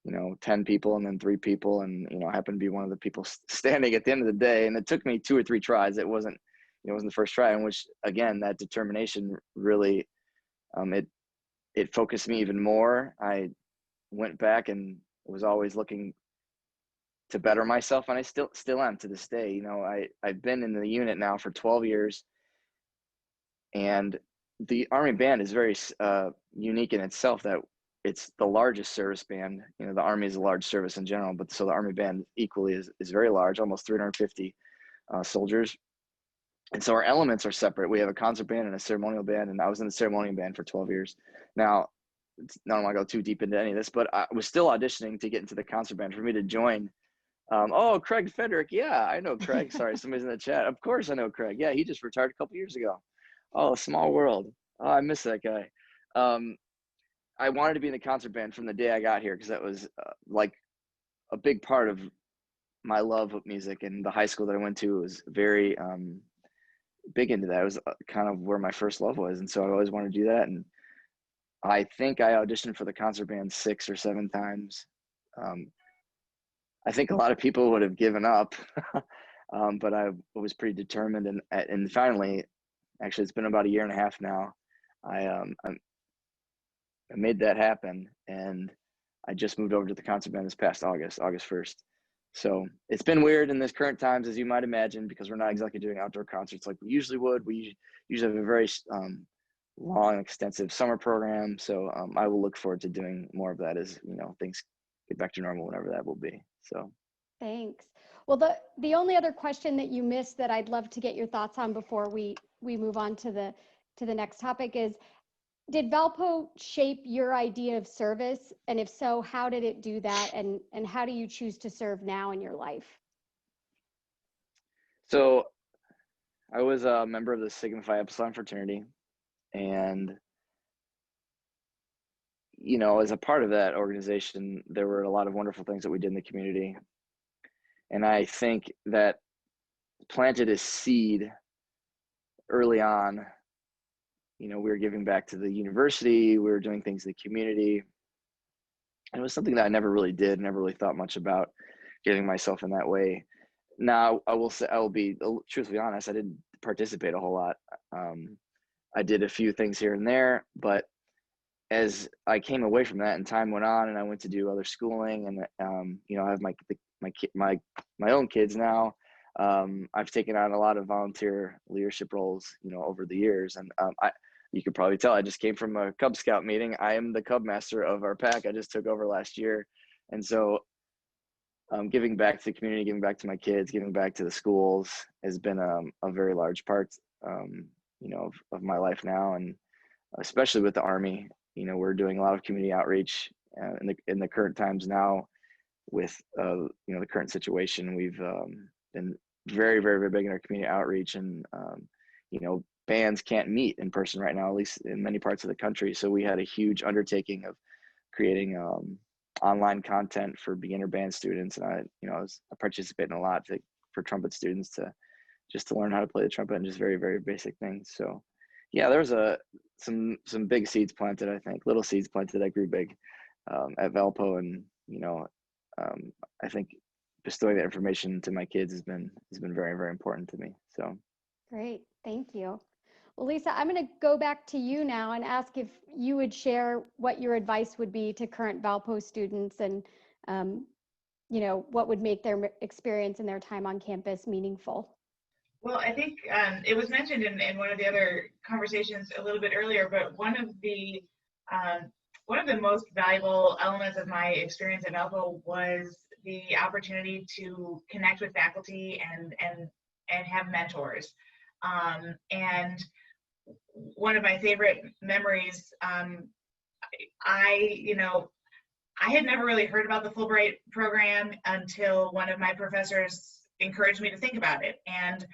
you know, 10 people and then 3 people. And, you know, I happened to be one of the people standing at the end of the day. And it took me 2 or 3 tries. It wasn't the first try, in which, again, that determination really, it focused me even more. I went back and was always looking to better myself, and I still am to this day. You know, I've been in the unit now for 12 years, and the Army Band is very unique in itself, that it's the largest service band. You know, the Army is a large service in general, but so the Army Band equally is very large, almost 350 soldiers. And so our elements are separate. We have a concert band and a ceremonial band, and I was in the ceremonial band for 12 years. Now, I don't want to go too deep into any of this, but I was still auditioning to get into the concert band. For me to join, oh, Craig Federick, yeah, I know Craig. Sorry, somebody's in the chat. Of course I know Craig. Yeah, he just retired a couple years ago. Oh, small world. Oh, I miss that guy. I wanted to be in the concert band from the day I got here because that was like a big part of my love of music, and the high school that I went to was very big into that. It was kind of where my first love was, and so I always wanted to do that. And I think I auditioned for the concert band 6 or 7 times. I think a lot of people would have given up, but I was pretty determined. And finally, actually, it's been about a year and a half now. I made that happen, and I just moved over to the concert band this past August 1st. So it's been weird in this current times, as you might imagine, because we're not exactly doing outdoor concerts like we usually would. We usually have a very long, extensive summer program. So I will look forward to doing more of that as, you know, things get back to normal, whenever that will be. So Thanks. Well, the only other question that you missed that I'd love to get your thoughts on before we move on to the next topic is, did Valpo shape your idea of service? And if so, how did it do that? And how do you choose to serve now in your life? So I was a member of the Sigma Phi Epsilon fraternity, and, you know, as a part of that organization, there were a lot of wonderful things that we did in the community. And I think that planted a seed early on. You know, we were giving back to the university, we were doing things in the community. And it was something that I never really did, never really thought much about getting myself in that way. Now, I will be truthfully honest, I didn't participate a whole lot. I did a few things here and there, but as I came away from that and time went on and I went to do other schooling, and you know, I have my own kids now. I've taken on a lot of volunteer leadership roles, you know, over the years. And you could probably tell I just came from a Cub Scout meeting. I am the Cub Master of our pack. I just took over last year. And so giving back to the community, giving back to my kids, giving back to the schools has been a very large part, you know, of my life now. And especially with the Army, you know, we're doing a lot of community outreach in the current times now with, you know, the current situation. We've been very, very, very big in our community outreach, and, you know, bands can't meet in person right now, at least in many parts of the country. So we had a huge undertaking of creating online content for beginner band students. And I participated in a lot for trumpet students to learn how to play the trumpet, and just very, very basic things. So yeah, there was some big seeds planted, I think, little seeds planted that grew big at Valpo. And, you know, I think bestowing that information to my kids has been very, very important to me. So Great, thank you. Well, Lisa, I'm going to go back to you now and ask if you would share what your advice would be to current Valpo students, and you know, what would make their experience and their time on campus meaningful. Well, I think it was mentioned in one of the other conversations a little bit earlier, but one of the most valuable elements of my experience at Valpo was the opportunity to connect with faculty and have mentors. And one of my favorite memories, I had never really heard about the Fulbright program until one of my professors encouraged me to think about it. And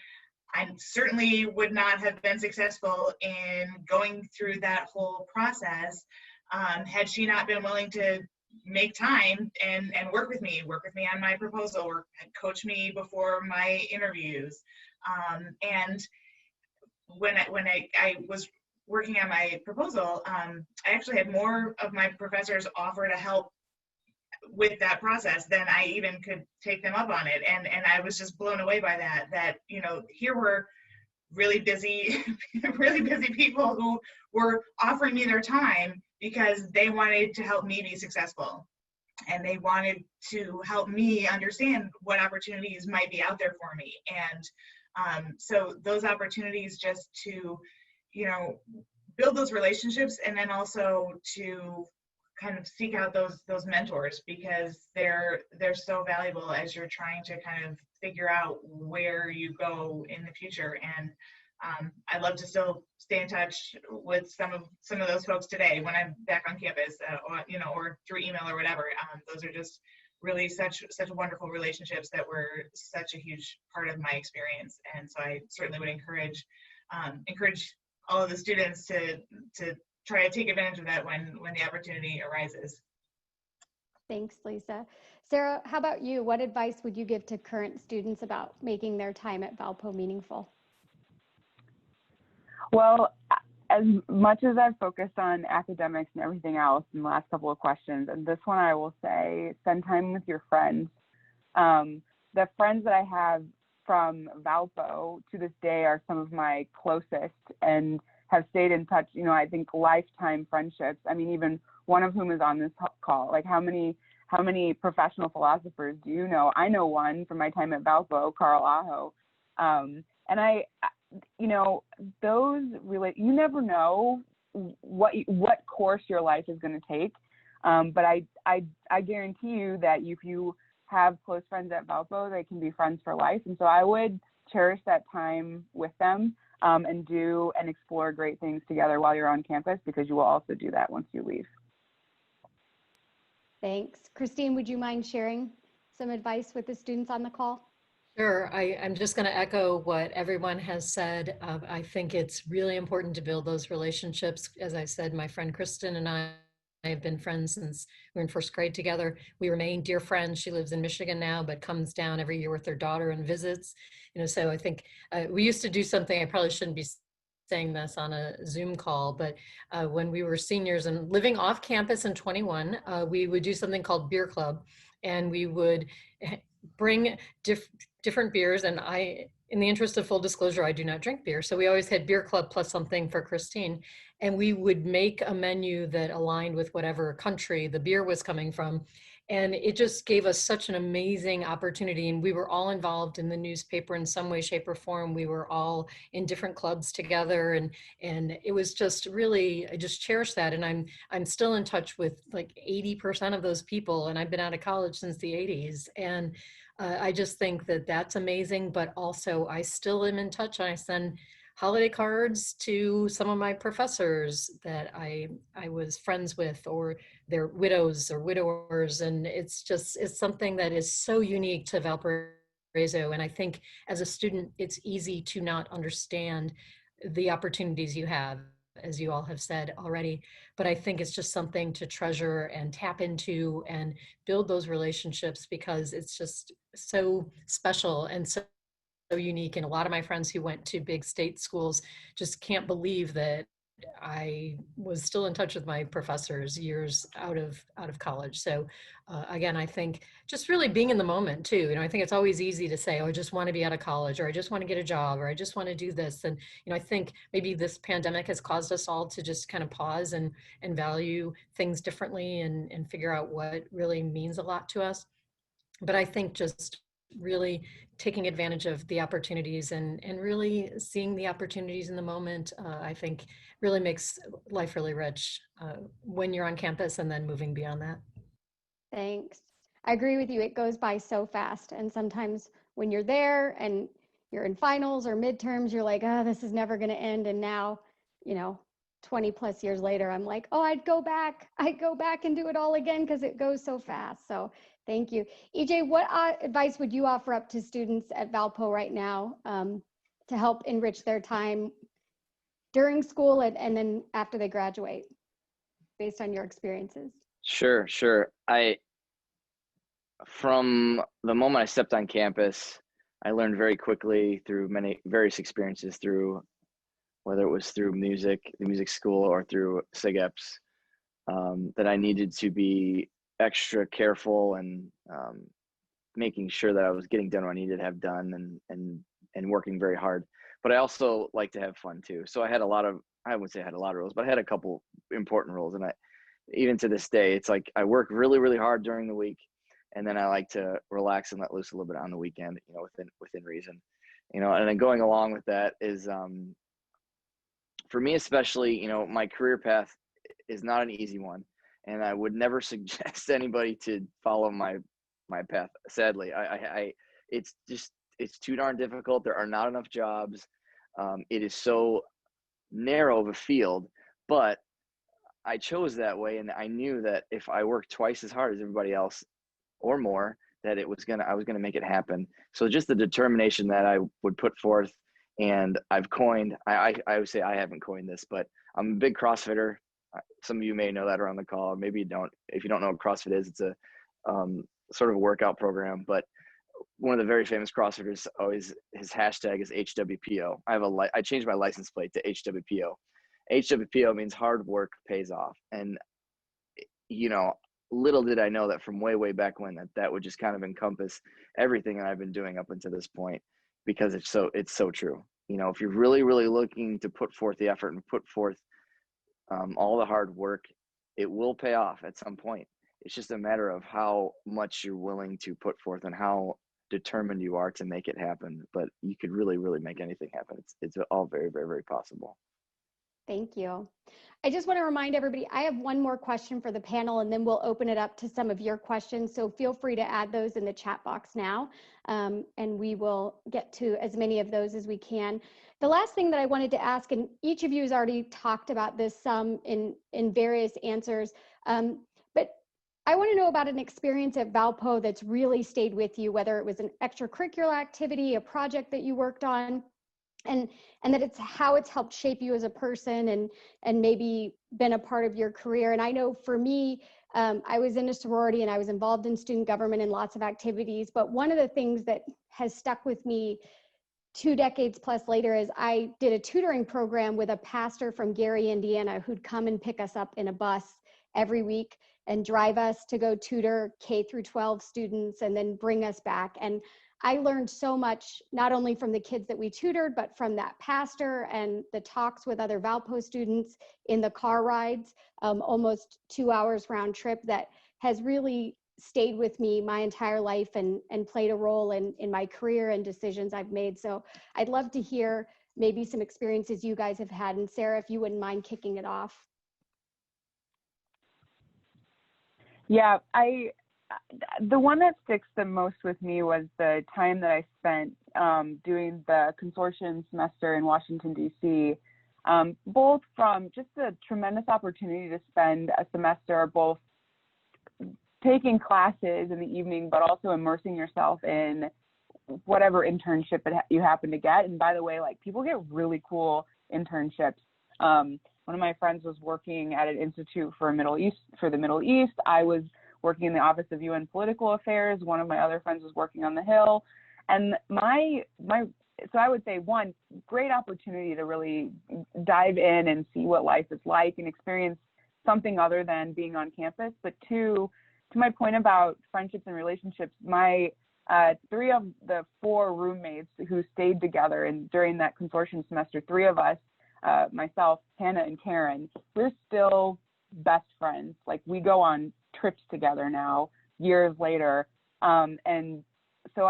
I certainly would not have been successful in going through that whole process had she not been willing to make time and work with me on my proposal, or coach me before my interviews. And when I was working on my proposal, I actually had more of my professors offer to help with that process than I even could take them up on it. And I was just blown away by that, you know, here were really busy people who were offering me their time because they wanted to help me be successful. And they wanted to help me understand what opportunities might be out there for me. And so those opportunities just to, you know, build those relationships, and then also to kind of seek out those mentors, because they're so valuable as you're trying to kind of figure out where you go in the future. And I'd love to still stay in touch with some of those folks today when I'm back on campus, or through email or whatever. Those are just really such wonderful relationships that were such a huge part of my experience. And so I certainly would encourage all of the students to try to take advantage of that when the opportunity arises. Thanks, Lisa. Sarah, how about you? What advice would you give to current students about making their time at Valpo meaningful? Well, as much as I've focused on academics and everything else in the last couple of questions, and this one I will say, spend time with your friends. The friends that I have from Valpo to this day are some of my closest and have stayed in touch, I think lifetime friendships. I mean, even one of whom is on this call. Like, how many professional philosophers do you know? I know one from my time at Valpo, Carl Aho. And you never know what course your life is going to take. But I guarantee you that if you have close friends at Valpo, they can be friends for life. And so I would cherish that time with them, and do and explore great things together while you're on campus, because you will also do that once you leave. Thanks. Christine, would you mind sharing some advice with the students on the call? Sure. I'm just going to echo what everyone has said. I think it's really important to build those relationships. As I said, my friend Kristen and I have been friends since we were in first grade together. We remain dear friends. She lives in Michigan now, but comes down every year with her daughter and visits. So I think we used to do something, I probably shouldn't be saying this on a Zoom call, but when we were seniors and living off campus in 21, we would do something called Beer Club, and we would bring different beers. And in the interest of full disclosure, I do not drink beer. So we always had Beer Club plus something for Christine. And we would make a menu that aligned with whatever country the beer was coming from. And it just gave us such an amazing opportunity. And we were all involved in the newspaper in some way, shape, or form. We were all in different clubs together. And it was just really, I just cherish that. And I'm still in touch with like 80% of those people. And I've been out of college since the 80s. And I just think that that's amazing. But also I still am in touch. I send holiday cards to some of my professors that I was friends with, or their widows or widowers. And it's something that is so unique to Valparaiso. And I think as a student, it's easy to not understand the opportunities you have, as you all have said already. But I think it's just something to treasure and tap into and build those relationships, because it's just so special and so unique. And a lot of my friends who went to big state schools just can't believe that I was still in touch with my professors years out of college. So again, I think just really being in the moment too. I think it's always easy to say, oh, I just want to be out of college, or I just want to get a job, or I just want to do this. And I think maybe this pandemic has caused us all to just kind of pause and value things differently and figure out what really means a lot to us. But I think just really taking advantage of the opportunities and really seeing the opportunities in the moment, I think really makes life really rich when you're on campus and then moving beyond that. Thanks. I agree with you. It goes by so fast. And sometimes when you're there and you're in finals or midterms, you're like, oh, this is never going to end. And now, 20 plus years later, I'm like, oh, I'd go back and do it all again, because it goes so fast. So thank you. EJ, what advice would you offer up to students at Valpo right now to help enrich their time during school and then after they graduate, based on your experiences? Sure. From the moment I stepped on campus, I learned very quickly through many various experiences, through whether it was through the music school, or through SIGEPs, that I needed to be extra careful and making sure that I was getting done what I needed to have done, and working very hard. But I also like to have fun too. So I had I wouldn't say I had a lot of rules, but I had a couple important rules. And even to this day, it's like I work really, really hard during the week, and then I like to relax and let loose a little bit on the weekend, within reason. And then going along with that is, for me especially, my career path is not an easy one. and I would never suggest anybody to follow my path. Sadly, it's too darn difficult. There are not enough jobs. It is so narrow of a field, but I chose that way, and I knew that if I worked twice as hard as everybody else or more, that I was gonna make it happen. So just the determination that I would put forth, and I've coined, I would say I haven't coined this, but I'm a big CrossFitter. Some of you may know that are on the call, or maybe you don't. If you don't know what CrossFit is, it's a sort of a workout program, but one of the very famous CrossFitters always, his hashtag is HWPO. I changed my license plate to HWPO. HWPO means hard work pays off. And, you know, little did I know that from way back when that would just kind of encompass everything that I've been doing up until this point, because it's so true. You know, if you're really looking to put forth the effort and put forth all the hard work, it will pay off at some point. It's just a matter of how much you're willing to put forth and how determined you are to make it happen. But you could really make anything happen. It's all very possible. Thank you. I just want to remind everybody, I have one more question for the panel, and then we'll open it up to some of your questions. So feel free to add those in the chat box now, and we will get to as many of those as we can. The last thing that I wanted to ask, and each of you has already talked about this some in various answers, but I want to know about an experience at Valpo that's really stayed with you, whether it was an extracurricular activity, a project that you worked on, and that it's how it's helped shape you as a person and maybe been a part of your career. And I know for me, I was in a sorority and I was involved in student government and lots of activities, but one of the things that has stuck with me 2 decades plus later is I did a tutoring program with a pastor from Gary, Indiana, who'd come and pick us up in a bus every week and drive us to go tutor K through 12 students and then bring us back. And I learned so much, not only from the kids that we tutored, but from that pastor and the talks with other Valpo students in the car rides, almost 2 hours round trip, that has really stayed with me my entire life and played a role in my career and decisions I've made. So I'd love to hear maybe some experiences you guys have had. And Sarah, if you wouldn't mind kicking it off. Yeah, the one that sticks the most with me was the time that I spent doing the consortium semester in Washington, D.C., both from just the tremendous opportunity to spend a semester both taking classes in the evening, but also immersing yourself in whatever internship you happen to get. And by the way, like, people get really cool internships. One of my friends was working at an institute for the Middle East. I was working in the Office of UN Political Affairs. One of my other friends was working on the Hill. And so I would say, one, great opportunity to really dive in and see what life is like and experience something other than being on campus. But two, to my point about friendships and relationships, my 3 of the 4 roommates who stayed together, and during that consortium semester, 3 of us, myself, Hannah, and Karen, we're still best friends. Like, we go on trips together now, years later. And so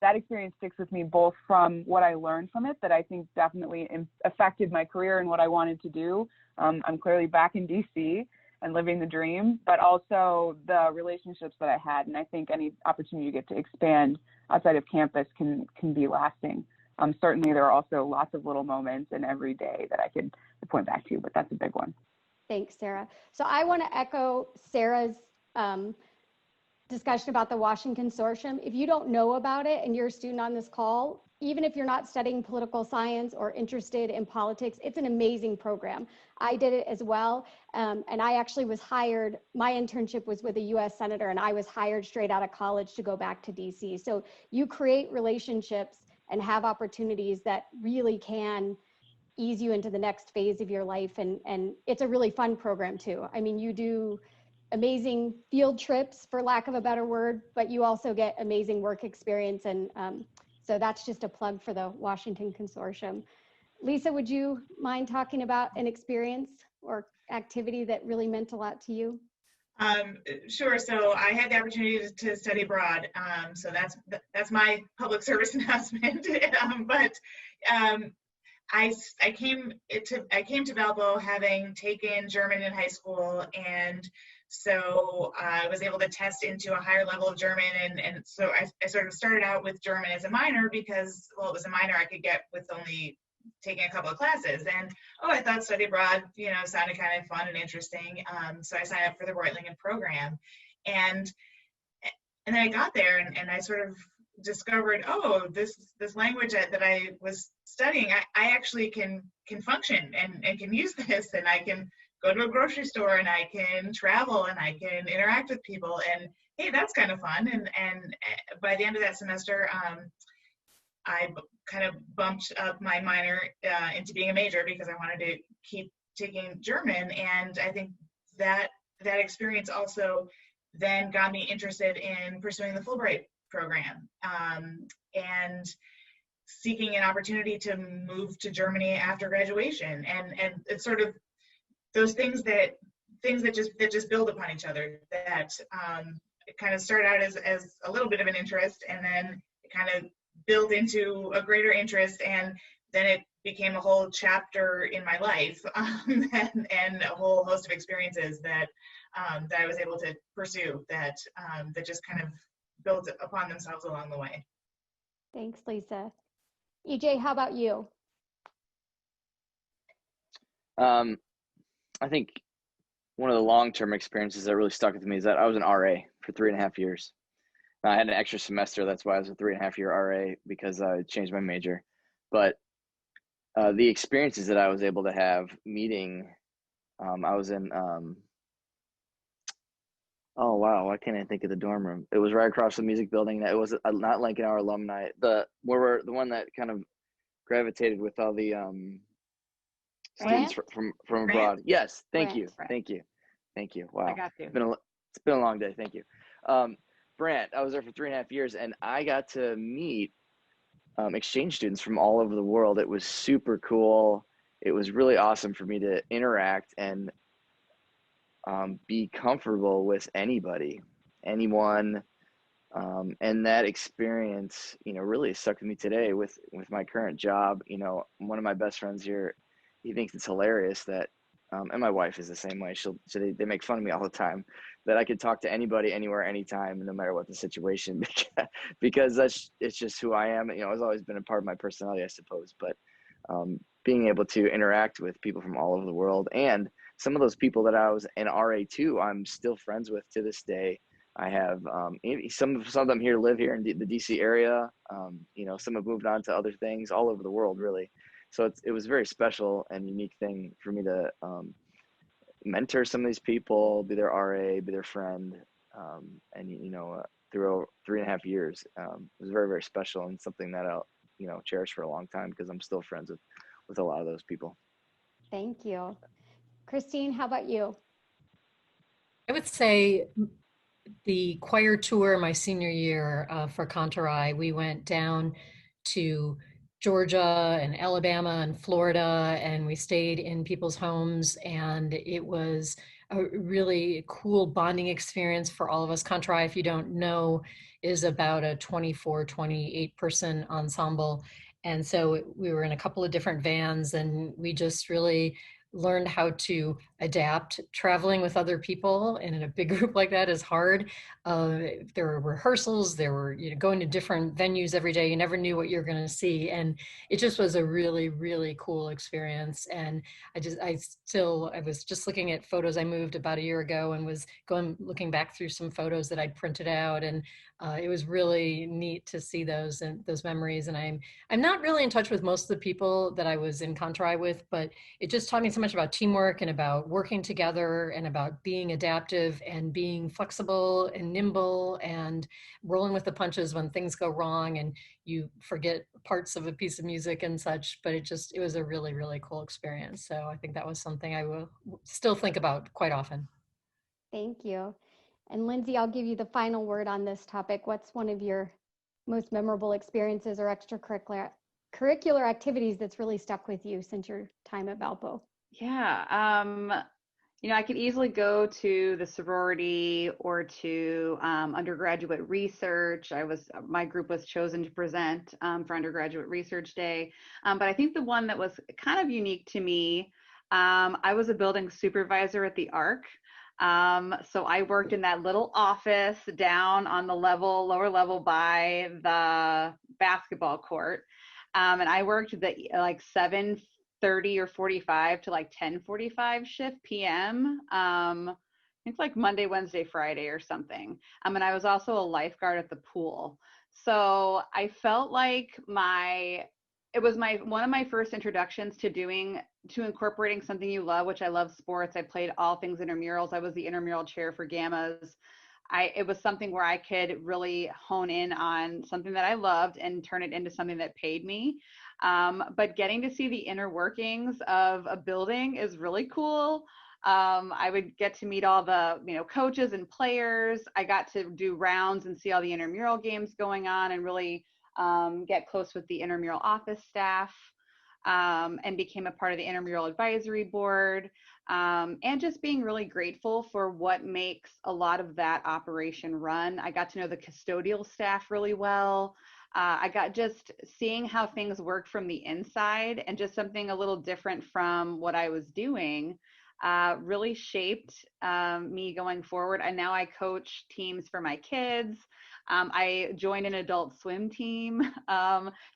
that experience sticks with me, both from what I learned from it, that I think definitely affected my career and what I wanted to do. I'm clearly back in DC and living the dream, but also the relationships that I had. And I think any opportunity you get to expand outside of campus can be lasting. Certainly there are also lots of little moments in every day that I could point back to, but that's a big one. Thanks, Sarah. So I want to echo Sarah's discussion about the Washington Consortium. If you don't know about it and you're a student on this call, even if you're not studying political science or interested in politics, it's an amazing program. I did it as well. And I actually was hired, my internship was with a US Senator, and I was hired straight out of college to go back to DC. So you create relationships and have opportunities that really can ease you into the next phase of your life. And it's a really fun program too. I mean, you do amazing field trips, for lack of a better word, but you also get amazing work experience. And so that's just a plug for the Washington Consortium. Lisa, would you mind talking about an experience or activity that really meant a lot to you? Sure. So I had the opportunity to study abroad. So that's my public service announcement. I came to Valpo having taken German in high school, and so I was able to test into a higher level of German, and so I sort of started out with German as a minor because, well, it was a minor I could get with only taking a couple of classes, and I thought study abroad, sounded kind of fun and interesting, so I signed up for the Reutlingen program, and then I got there, and I sort of discovered, this language that I was studying, I actually can function and can use this, and I can go to a grocery store, and I can travel, and I can interact with people, and hey, that's kind of fun. And by the end of that semester, I kind of bumped up my minor into being a major because I wanted to keep taking German, and I think that experience also then got me interested in pursuing the Fulbright program, and seeking an opportunity to move to Germany after graduation, and it's sort of those things that just build upon each other, that it kind of started out as a little bit of an interest, and then it kind of built into a greater interest, and then it became a whole chapter in my life, and a whole host of experiences that I was able to pursue, that just kind of built upon themselves along the way. Thanks, Lisa. EJ, how about you? I think one of the long-term experiences that really stuck with me is that I was an RA for 3.5 years. I had an extra semester. That's why I was a 3.5-year RA, because I changed my major. But the experiences that I was able to have meeting, I was in, oh wow, why can't I think of the dorm room? It was right across the music building. It was not Lincoln Hour alumni. The one that kind of gravitated with all the students from abroad. Yes, thank you. Wow, I got you. It's been a long day. Thank you. Brant, I was there for 3.5 years, and I got to meet exchange students from all over the world. It was super cool. It was really awesome for me to interact and be comfortable with anyone, and that experience, really stuck with me today with my current job. One of my best friends here, he thinks it's hilarious that, and my wife is the same way. They make fun of me all the time that I could talk to anybody, anywhere, anytime, no matter what the situation, because it's just who I am. It's always been a part of my personality, I suppose. But being able to interact with people from all over the world, and some of those people that I was an RA to, I'm still friends with to this day. I have some of them live here in the DC area. Some have moved on to other things all over the world, really. So it was a very special and unique thing for me to mentor some of these people, be their RA, be their friend, and through 3.5 years, it was very, very special, and something that I'll cherish for a long time, because I'm still friends with a lot of those people. Thank you. Christine, how about you? I would say the choir tour my senior year for Contorai, we went down to Georgia and Alabama and Florida, and we stayed in people's homes, and it was a really cool bonding experience for all of us. Contorai, if you don't know, is about a 24, 28 person ensemble. And so we were in a couple of different vans, and we just really learned how to adapt. Traveling with other people and in a big group like that is hard. There were rehearsals, there were going to different venues every day. You never knew what you're going to see, and it just was a really, really cool experience. And I was just looking at photos. I moved about a year ago and was looking back through some photos that I'd printed out, and it was really neat to see those memories. And I'm not really in touch with most of the people that I was in Contorai with, but it just taught me so much about teamwork and about working together and about being adaptive and being flexible and nimble and rolling with the punches when things go wrong and you forget parts of a piece of music and such. But it was a really, really cool experience. So I think that was something I will still think about quite often. Thank you. And Lindsie, I'll give you the final word on this topic. What's one of your most memorable experiences or extracurricular activities that's really stuck with you since your time at Valpo? Yeah, You know, I could easily go to the sorority or to undergraduate research. My group was chosen to present for undergraduate research day. But I think the one that was kind of unique to me, I was a building supervisor at the ARC. So I worked in that little office down on the lower level by the basketball court. And I worked the like 7:30 or 45 to like 10:45 shift PM. It's like Monday, Wednesday, Friday or something. And I was also a lifeguard at the pool. So I felt like it was one of my first introductions to incorporating something you love, which I love sports. I played all things intramurals. I was the intramural chair for Gammas. It was something where I could really hone in on something that I loved and turn it into something that paid me. But getting to see the inner workings of a building is really cool. I would get to meet all the coaches and players. I got to do rounds and see all the intramural games going on and really get close with the intramural office staff, and became a part of the intramural advisory board, and just being really grateful for what makes a lot of that operation run. I got to know the custodial staff really well. I got just seeing how things work from the inside, and just something a little different from what I was doing really shaped me going forward. And now I coach teams for my kids. I joined an adult swim team.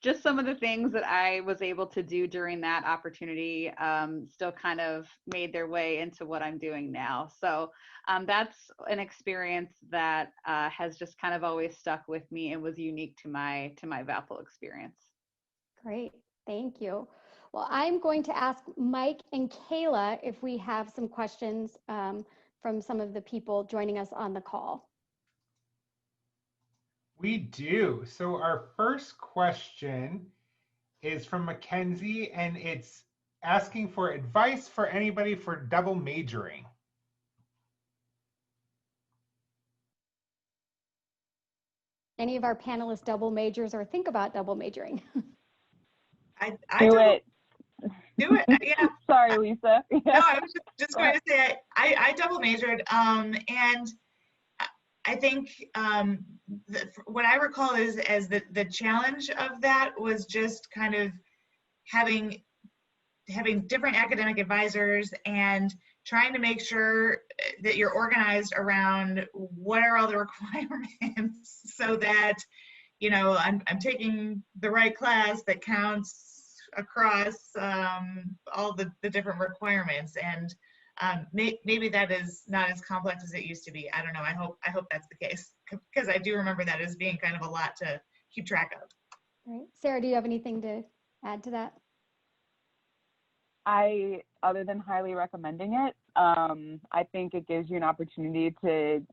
Just some of the things that I was able to do during that opportunity still kind of made their way into what I'm doing now. So that's an experience that has just kind of always stuck with me and was unique to my Valpo experience. Great, thank you. Well, I'm going to ask Mike and Kayla if we have some questions from some of the people joining us on the call. We do. So our first question is from Mackenzie, and it's asking for advice for anybody for double majoring. Any of our panelists double majors or think about double majoring? I Do it. Do it. Yeah. Sorry, Lisa. No, I was just going to say I double majored, and I think what I recall is as the challenge of that was just kind of having different academic advisors and trying to make sure that you're organized around what are all the requirements so that I'm taking the right class that counts across all the different requirements, and maybe that is not as complex as it used to be. I don't know. I hope that's the case, because I do remember that as being kind of a lot to keep track of. Right. Sarah, do you have anything to add to that? Other than highly recommending it, I think it gives you an opportunity to,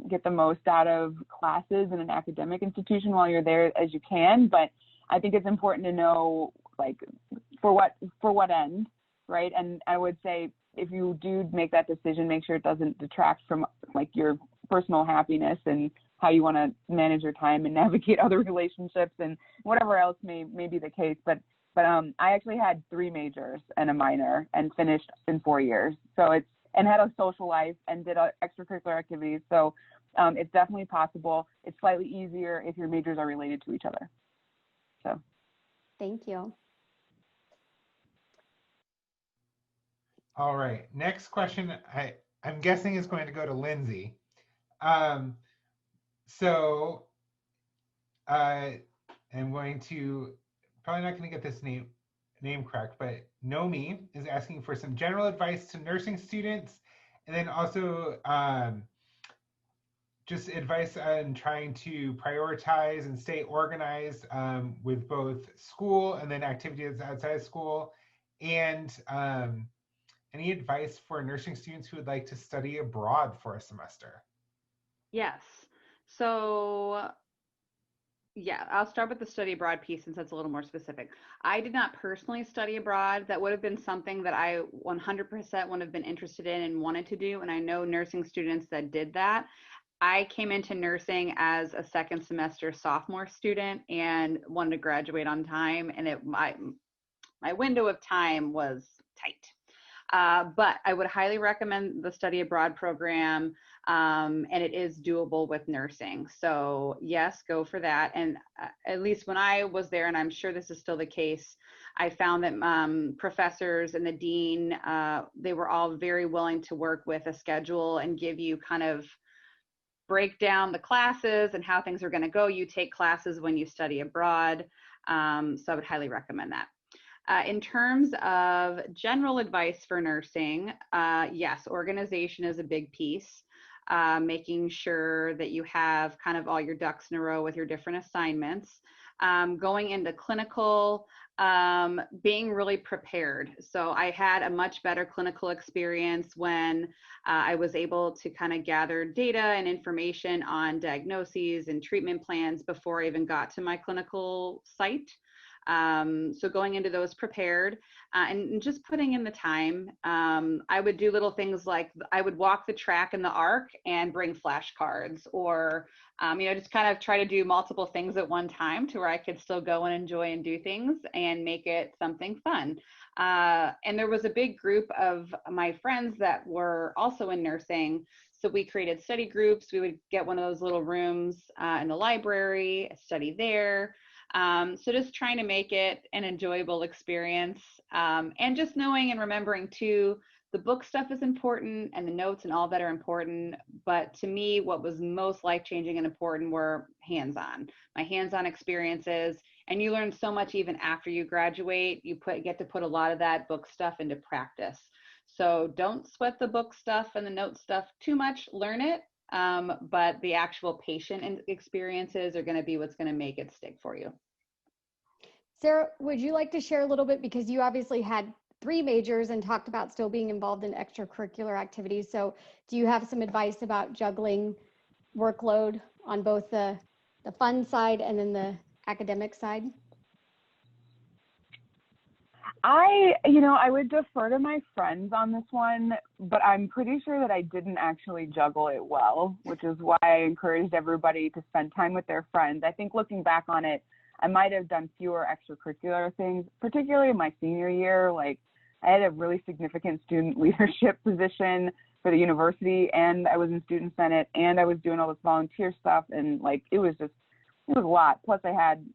get the most out of classes in an academic institution while you're there as you can. But I think it's important to know, like, for what end, right? And I would say if you do make that decision, make sure it doesn't detract from like your personal happiness and how you want to manage your time and navigate other relationships and whatever else may be the case. But I actually had 3 majors and a minor and finished in 4 years. So and had a social life and did extracurricular activities. So it's definitely possible. It's slightly easier if your majors are related to each other. So. Thank you. All right, next question, I'm guessing is going to go to Lindsie. So I'm going to, probably not going to get this name correct, but Nomi is asking for some general advice to nursing students, and then also just advice on trying to prioritize and stay organized with both school and then activities outside of school, and any advice for nursing students who would like to study abroad for a semester? Yes. So yeah, I'll start with the study abroad piece since that's a little more specific. I did not personally study abroad. That would have been something that I 100% would have been interested in and wanted to do. And I know nursing students that did that. I came into nursing as a second semester sophomore student and wanted to graduate on time. And my window of time was tight. But I would highly recommend the study abroad program, and it is doable with nursing. So yes, go for that. And at least when I was there, and I'm sure this is still the case, I found that professors and the dean, they were all very willing to work with a schedule and give you kind of break down the classes and how things are going to go. You take classes when you study abroad. So I would highly recommend that. In terms of general advice for nursing, yes, organization is a big piece. Making sure that you have kind of all your ducks in a row with your different assignments. Going into clinical, being really prepared. So I had a much better clinical experience when I was able to kind of gather data and information on diagnoses and treatment plans before I even got to my clinical site. So going into those prepared and just putting in the time. I would do little things like I would walk the track in the arc and bring flashcards, or just kind of try to do multiple things at one time to where I could still go and enjoy and do things and make it something fun. And there was a big group of my friends that were also in nursing. So we created study groups. We would get one of those little rooms in the library, study there. So just trying to make it an enjoyable experience, and just knowing and remembering too, the book stuff is important and the notes and all that are important. But to me, what was most life-changing and important were my hands-on experiences. And you learn so much even after you graduate. You get to put a lot of that book stuff into practice. So don't sweat the book stuff and the note stuff too much. Learn it. But the actual patient experiences are going to be what's going to make it stick for you. Sarah, would you like to share a little bit, because you obviously had 3 majors and talked about still being involved in extracurricular activities. So do you have some advice about juggling workload on both the fun side and then the academic side? I would defer to my friends on this one, but I'm pretty sure that I didn't actually juggle it well, which is why I encouraged everybody to spend time with their friends. I think looking back on it, I might have done fewer extracurricular things, particularly in my senior year. Like, I had a really significant student leadership position for the university, and I was in student senate, and I was doing all this volunteer stuff, and like it was a lot. Plus I had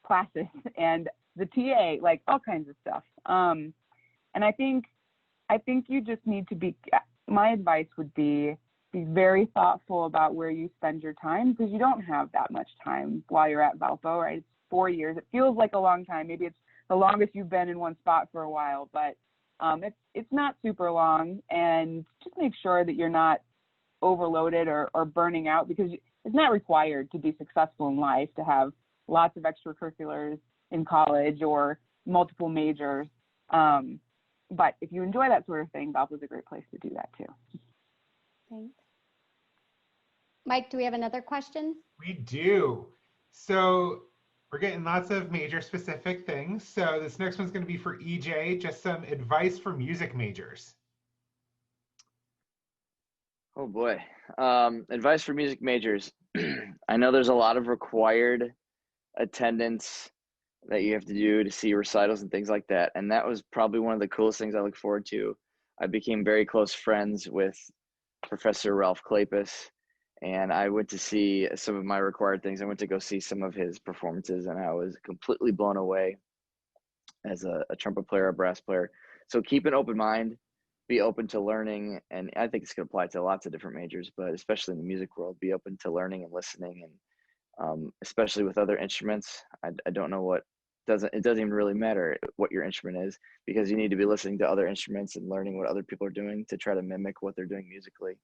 classes and the TA, like all kinds of stuff. And I think you just need to be, my advice would be very thoughtful about where you spend your time, because you don't have that much time while you're at Valpo, right? It's 4 years. It feels like a long time. Maybe it's the longest you've been in one spot for a while, but it's not super long. And just make sure that you're not overloaded or burning out, because it's not required to be successful in life to have lots of extracurriculars in college or multiple majors. But if you enjoy that sort of thing, Valpo is a great place to do that too. Thanks. Mike, do we have another question? We do. So we're getting lots of major specific things. So this next one's going to be for EJ, just some advice for music majors. Oh boy. Advice for music majors. I know there's a lot of required attendance that you have to do to see recitals and things like that. And that was probably one of the coolest things I look forward to. I became very close friends with Professor Ralph Klapis, and I went to see some of my required things. I went to go see some of his performances, and I was completely blown away as a trumpet player, a brass player. So keep an open mind, be open to learning. And I think it's going to apply to lots of different majors, but especially in the music world, be open to learning and listening, and especially with other instruments. I don't know it doesn't even really matter what your instrument is, because you need to be listening to other instruments and learning what other people are doing to try to mimic what they're doing musically.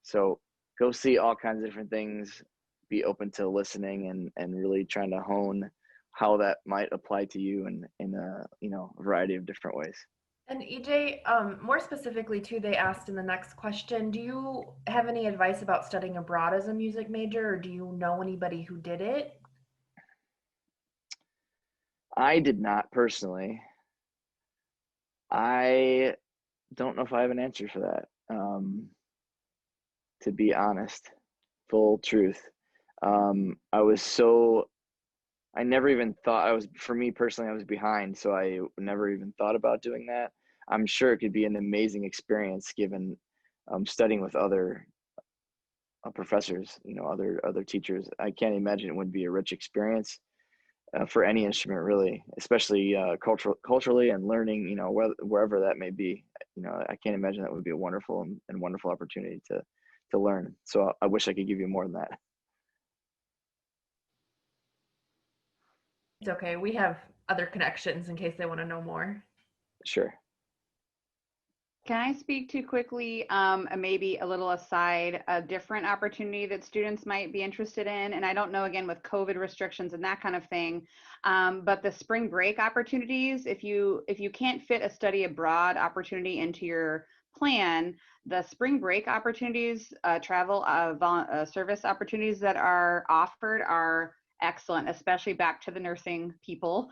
So go see all kinds of different things, be open to listening and really trying to hone how that might apply to you in a variety of different ways. And EJ, more specifically too, they asked in the next question, do you have any advice about studying abroad as a music major, or do you know anybody who did it? I did not personally. I don't know if I have an answer for that. To be honest, full truth. I never even thought for me personally, I was behind. So I never even thought about doing that. I'm sure it could be an amazing experience given studying with other professors, other teachers. I can't imagine it wouldn't be a rich experience for any instrument, really, especially culturally and learning, wherever that may be. I can't imagine that would be a wonderful and wonderful opportunity to learn. So I wish I could give you more than that. It's okay. We have other connections in case they want to know more. Sure. Can I speak to quickly, maybe a little aside, a different opportunity that students might be interested in? And I don't know, again, with COVID restrictions and that kind of thing, but the spring break opportunities, if you can't fit a study abroad opportunity into your plan, the spring break opportunities, travel service opportunities that are offered are excellent, especially back to the nursing people.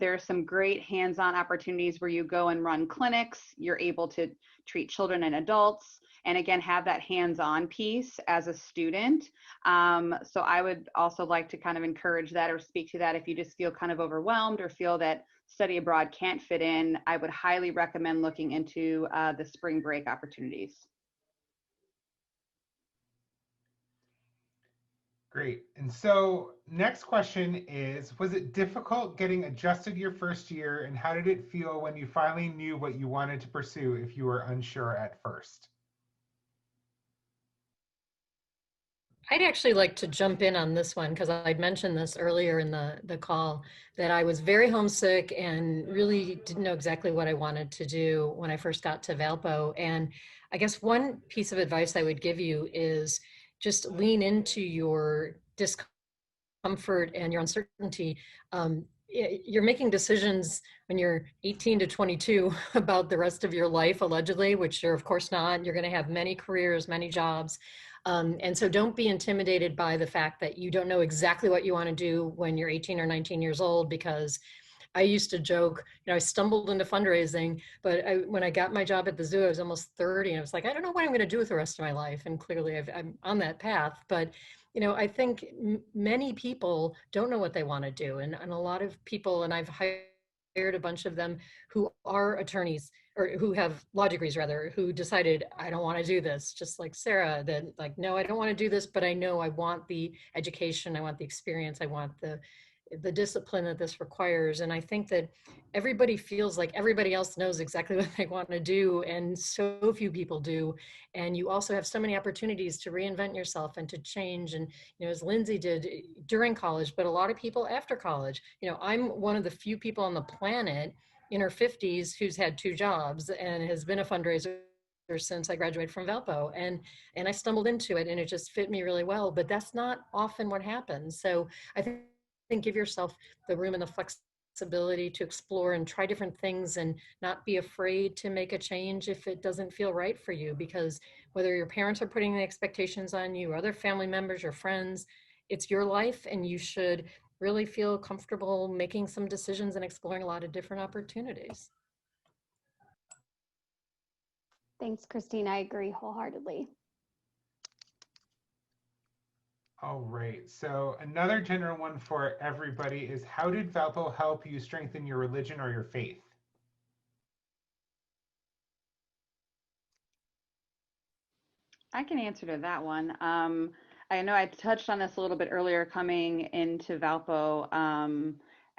There's some great hands-on opportunities where you go and run clinics. You're able to treat children and adults, and again, have that hands-on piece as a student. So I would also like to kind of encourage that or speak to that if you just feel kind of overwhelmed or feel that study abroad can't fit in. I would highly recommend looking into the spring break opportunities. Great. And so next question is, was it difficult getting adjusted your first year, and how did it feel when you finally knew what you wanted to pursue if you were unsure at first? I'd actually like to jump in on this one because I'd mentioned this earlier in the call that I was very homesick and really didn't know exactly what I wanted to do when I first got to Valpo. And I guess one piece of advice I would give you is just lean into your discomfort and your uncertainty. You're making decisions when you're 18 to 22 about the rest of your life, allegedly, which you're of course not. You're going to have many careers, many jobs. And so don't be intimidated by the fact that you don't know exactly what you want to do when you're 18 or 19 years old, because I used to joke, I stumbled into fundraising, but when I got my job at the zoo, I was almost 30 and I was like, I don't know what I'm going to do with the rest of my life. And clearly I'm on that path. But, I think many people don't know what they want to do. And a lot of people, and I've hired a bunch of them who are attorneys, or who have law degrees rather, who decided, I don't want to do this, just like Sarah, that like, no, I don't want to do this, but I know I want the education, I want the experience, I want the discipline that this requires. And I think that everybody feels like everybody else knows exactly what they want to do, and so few people do. And you also have so many opportunities to reinvent yourself and to change. And as Lindsie did during college, but a lot of people after college. I'm one of the few people on the planet in her 50s who's had 2 jobs and has been a fundraiser since I graduated from Valpo, and I stumbled into it and it just fit me really well. But that's not often what happens. So I think give yourself the room and the flexibility to explore and try different things, and not be afraid to make a change if it doesn't feel right for you, because whether your parents are putting the expectations on you, or other family members or friends, it's your life, and you should really feel comfortable making some decisions and exploring a lot of different opportunities. Thanks, Christine. I agree wholeheartedly. All right, so another general one for everybody is, how did Valpo help you strengthen your religion or your faith? I can answer to that one. I know I touched on this a little bit earlier coming into Valpo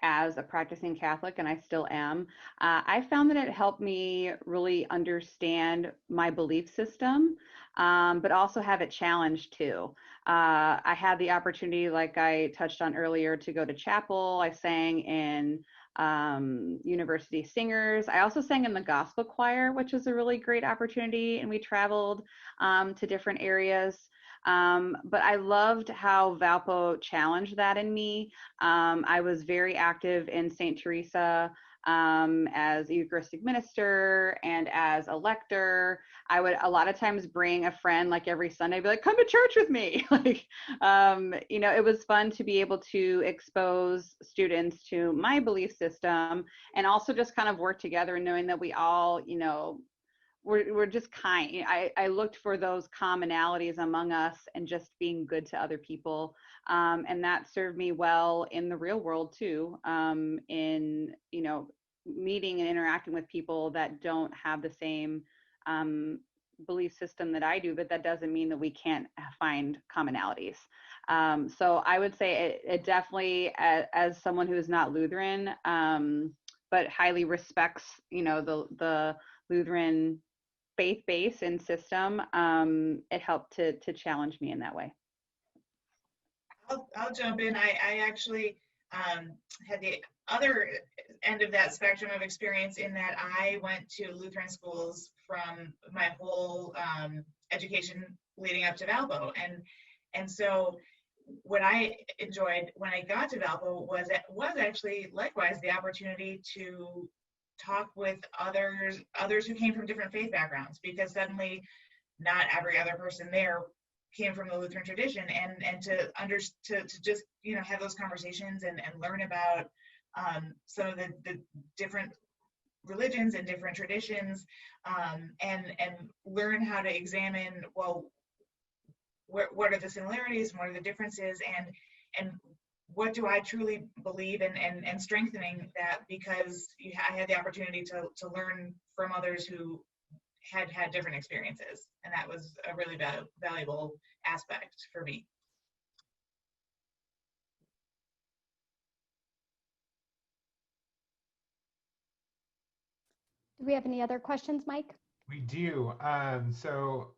as a practicing Catholic, and I still am. I found that it helped me really understand my belief system, but also have it challenged too. I had the opportunity, like I touched on earlier, to go to chapel. I sang in university singers. I also sang in the gospel choir, which was a really great opportunity, and we traveled to different areas. But I loved how Valpo challenged that in me. I was very active in St. Teresa as a Eucharistic minister and as a lector. I would a lot of times bring a friend, like every Sunday, be like, come to church with me. Like, it was fun to be able to expose students to my belief system, and also just kind of work together, and knowing that we all, we're just kind. I looked for those commonalities among us and just being good to other people. And that served me well in the real world too, in, meeting and interacting with people that don't have the same belief system that I do, but that doesn't mean that we can't find commonalities. So I would say it definitely, as someone who is not Lutheran, but highly respects, the Lutheran faith base and system, it helped to challenge me in that way. I'll jump in. I actually had the other end of that spectrum of experience in that I went to Lutheran schools from my whole education leading up to Valpo, and so what I enjoyed when I got to Valpo was actually likewise the opportunity to talk with others who came from different faith backgrounds, because suddenly not every other person there came from the Lutheran tradition, and to just have those conversations and learn about some of the different religions and different traditions, and learn how to examine, well, what are the similarities and what are the differences, and what do I truly believe, and strengthening that, because I had the opportunity to learn from others who had different experiences, and that was a really valuable aspect for me. Do we have any other questions, Mike? We do. So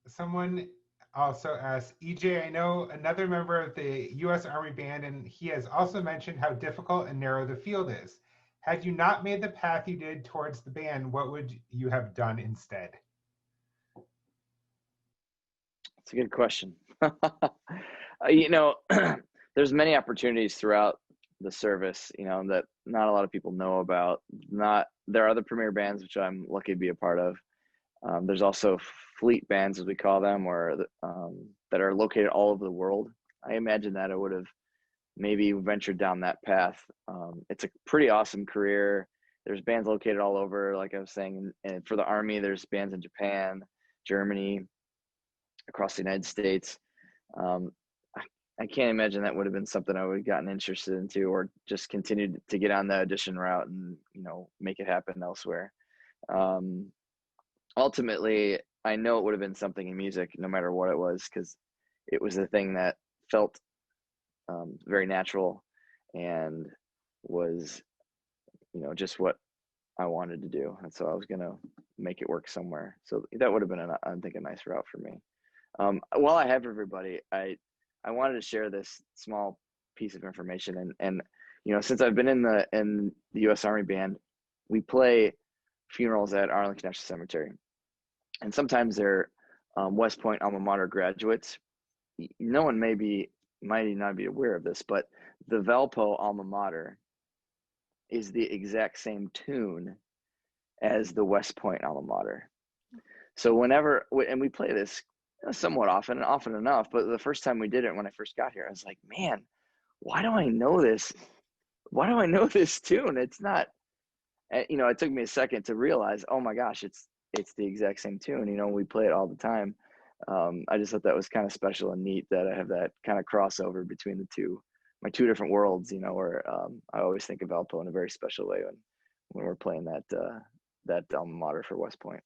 someone also asked, EJ, I know another member of the U.S. Army Band, and he has also mentioned how difficult and narrow the field is. Had you not made the path you did towards the band, what would you have done instead? That's a good question. There's many opportunities throughout the service, that not a lot of people know about. There are the premier bands, which I'm lucky to be a part of. There's also fleet bands, as we call them, that are located all over the world. I imagine that I would have maybe ventured down that path. It's a pretty awesome career. There's bands located all over, like I was saying, and for the Army, there's bands in Japan, Germany, across the United States. I can't imagine that would have been something I would have gotten interested into, or just continued to get on the audition route and, make it happen elsewhere. Ultimately, I know it would have been something in music, no matter what it was, because it was the thing that felt very natural and was, just what I wanted to do. And so I was going to make it work somewhere. So that would have been, I think, a nice route for me. While I have everybody, I wanted to share this small piece of information. And since I've been in the U.S. Army Band, we play funerals at Arlington National Cemetery. And sometimes they're West Point alma mater graduates. No one might not be aware of this, but the Valpo alma mater is the exact same tune as the West Point alma mater. So and we play this somewhat often and often enough, but the first time we did it, when I first got here, I was like, man, why do I know this? Why do I know this tune? It's not, it took me a second to realize, oh my gosh, it's the exact same tune. We play it all the time. I just thought that was kind of special and neat that I have that kind of crossover between my two different worlds, where I always think of Valpo in a very special way when we're playing that alma mater for West Point.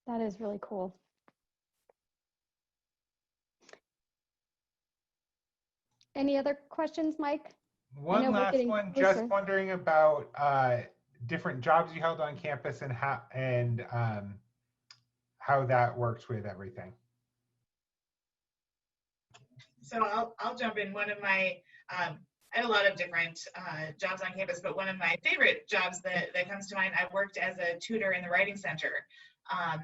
That is really cool. Any other questions, Mike? One last one, closer. Just wondering about different jobs you held on campus and how that works with everything. So I'll jump in. One of my, I had a lot of different jobs on campus, but one of my favorite jobs that comes to mind, I worked as a tutor in the writing center.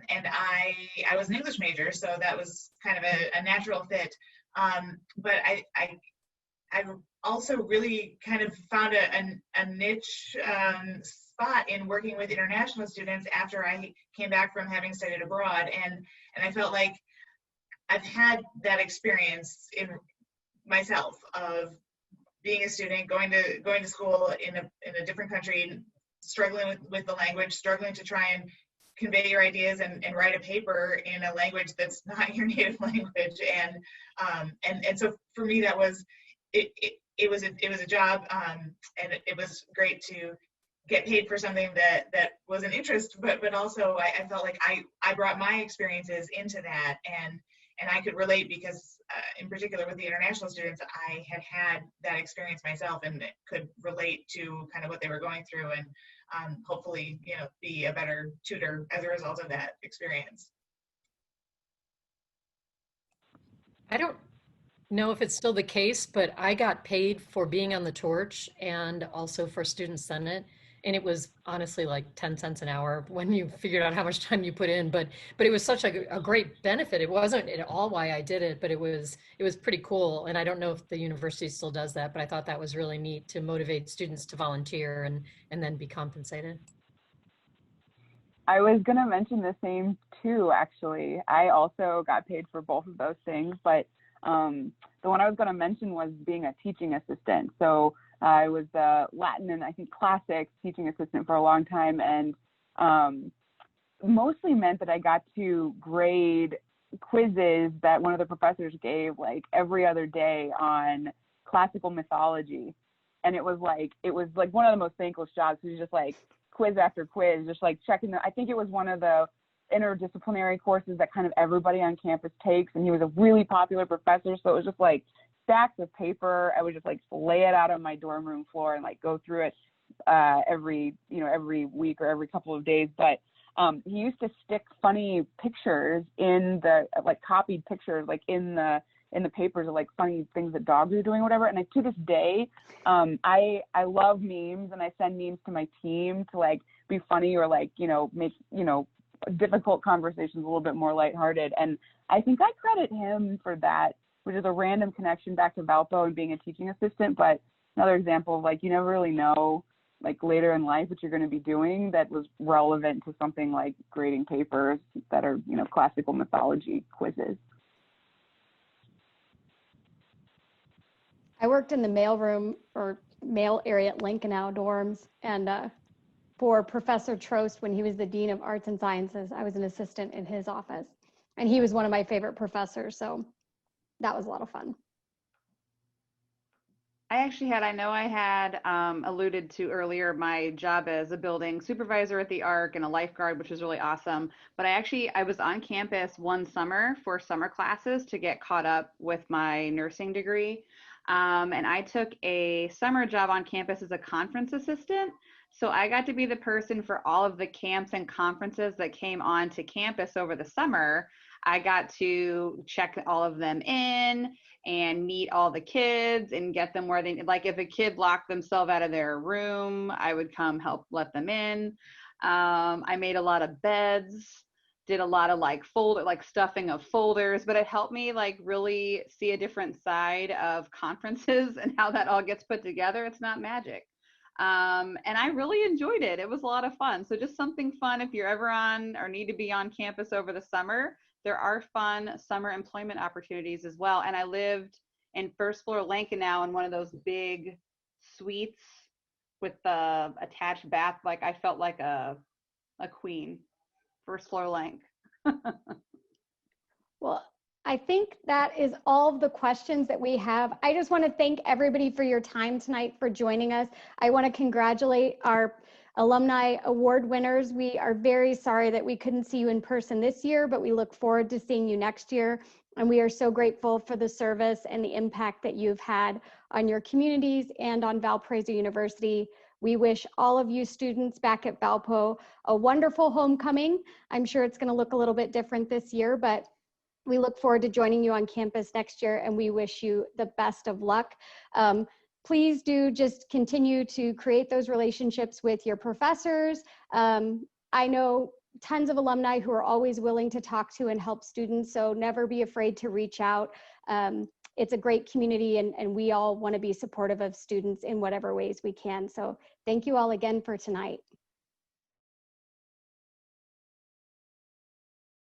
And I was an English major, so that was kind of a natural fit. But I also really kind of found a niche spot in working with international students after I came back from having studied abroad, and I felt like I've had that experience in myself of being a student, going to school in a different country, struggling with the language, struggling to try and convey your ideas and write a paper in a language that's not your native language, and so for me that was it was a job, and it was great to get paid for something that was an interest, but also I felt like I brought my experiences into that, and I could relate because in particular with the international students, I had that experience myself and could relate to kind of what they were going through, and hopefully, you know, be a better tutor as a result of that experience. I don't know if it's still the case, but I got paid for being on the Torch and also for Student Senate. And it was honestly like 10 cents an hour when you figured out how much time you put in. But it was such a great benefit. It wasn't at all why I did it, but it was pretty cool. And I don't know if the university still does that, but I thought that was really neat to motivate students to volunteer and then be compensated. I was going to mention the same too, actually. I also got paid for both of those things, but the one I was going to mention was being a teaching assistant. So I was a Latin and I think classics teaching assistant for a long time, and mostly meant that I got to grade quizzes that one of the professors gave like every other day on classical mythology. And it was like one of the most thankless jobs. It was just like quiz after quiz, just like checking I think it was one of the interdisciplinary courses that kind of everybody on campus takes, and he was a really popular professor, so it was just like stacks of paper. I would just like lay it out on my dorm room floor and like go through it every week or every couple of days. But he used to stick funny pictures in the like copied pictures like in the papers of like funny things that dogs are doing, whatever. And to this day, I love memes, and I send memes to my team to like be funny or like, you know, make, you know, difficult conversations a little bit more lighthearted. And I think I credit him for that, which is a random connection back to Valpo and being a teaching assistant. But another example of like, you never really know like later in life what you're going to be doing that was relevant to something like grading papers that are, you know, classical mythology quizzes. I worked in the mailroom or mail area at Lincolnow dorms, and for Professor Trost, when he was the Dean of Arts and Sciences, I was an assistant in his office, and he was one of my favorite professors, so that was a lot of fun. I know I had alluded to earlier my job as a building supervisor at the ARC and a lifeguard, which was really awesome. But I was on campus one summer for summer classes to get caught up with my nursing degree. And I took a summer job on campus as a conference assistant. So I got to be the person for all of the camps and conferences that came on to campus over the summer. I got to check all of them in and meet all the kids and get them where they, like if a kid locked themselves out of their room, I would come help let them in. I made a lot of beds, did a lot of like stuffing of folders, but it helped me like really see a different side of conferences and how that all gets put together. It's not magic. And I really enjoyed it. It was a lot of fun. So just something fun if you're ever on or need to be on campus over the summer. There are fun summer employment opportunities as well. And I lived in first floor Lincolnow in one of those big suites with the attached bath. Like I felt like a queen. First floor Lank. Well, I think that is all of the questions that we have. I just want to thank everybody for your time tonight, for joining us. I want to congratulate our Alumni Award winners. We are very sorry that we couldn't see you in person this year, but we look forward to seeing you next year. And we are so grateful for the service and the impact that you've had on your communities and on Valparaiso University. We wish all of you students back at Valpo a wonderful homecoming. I'm sure it's going to look a little bit different this year, but we look forward to joining you on campus next year, and we wish you the best of luck. Please do just continue to create those relationships with your professors. I know tons of alumni who are always willing to talk to and help students, so never be afraid to reach out. It's a great community, and we all want to be supportive of students in whatever ways we can. So thank you all again for tonight.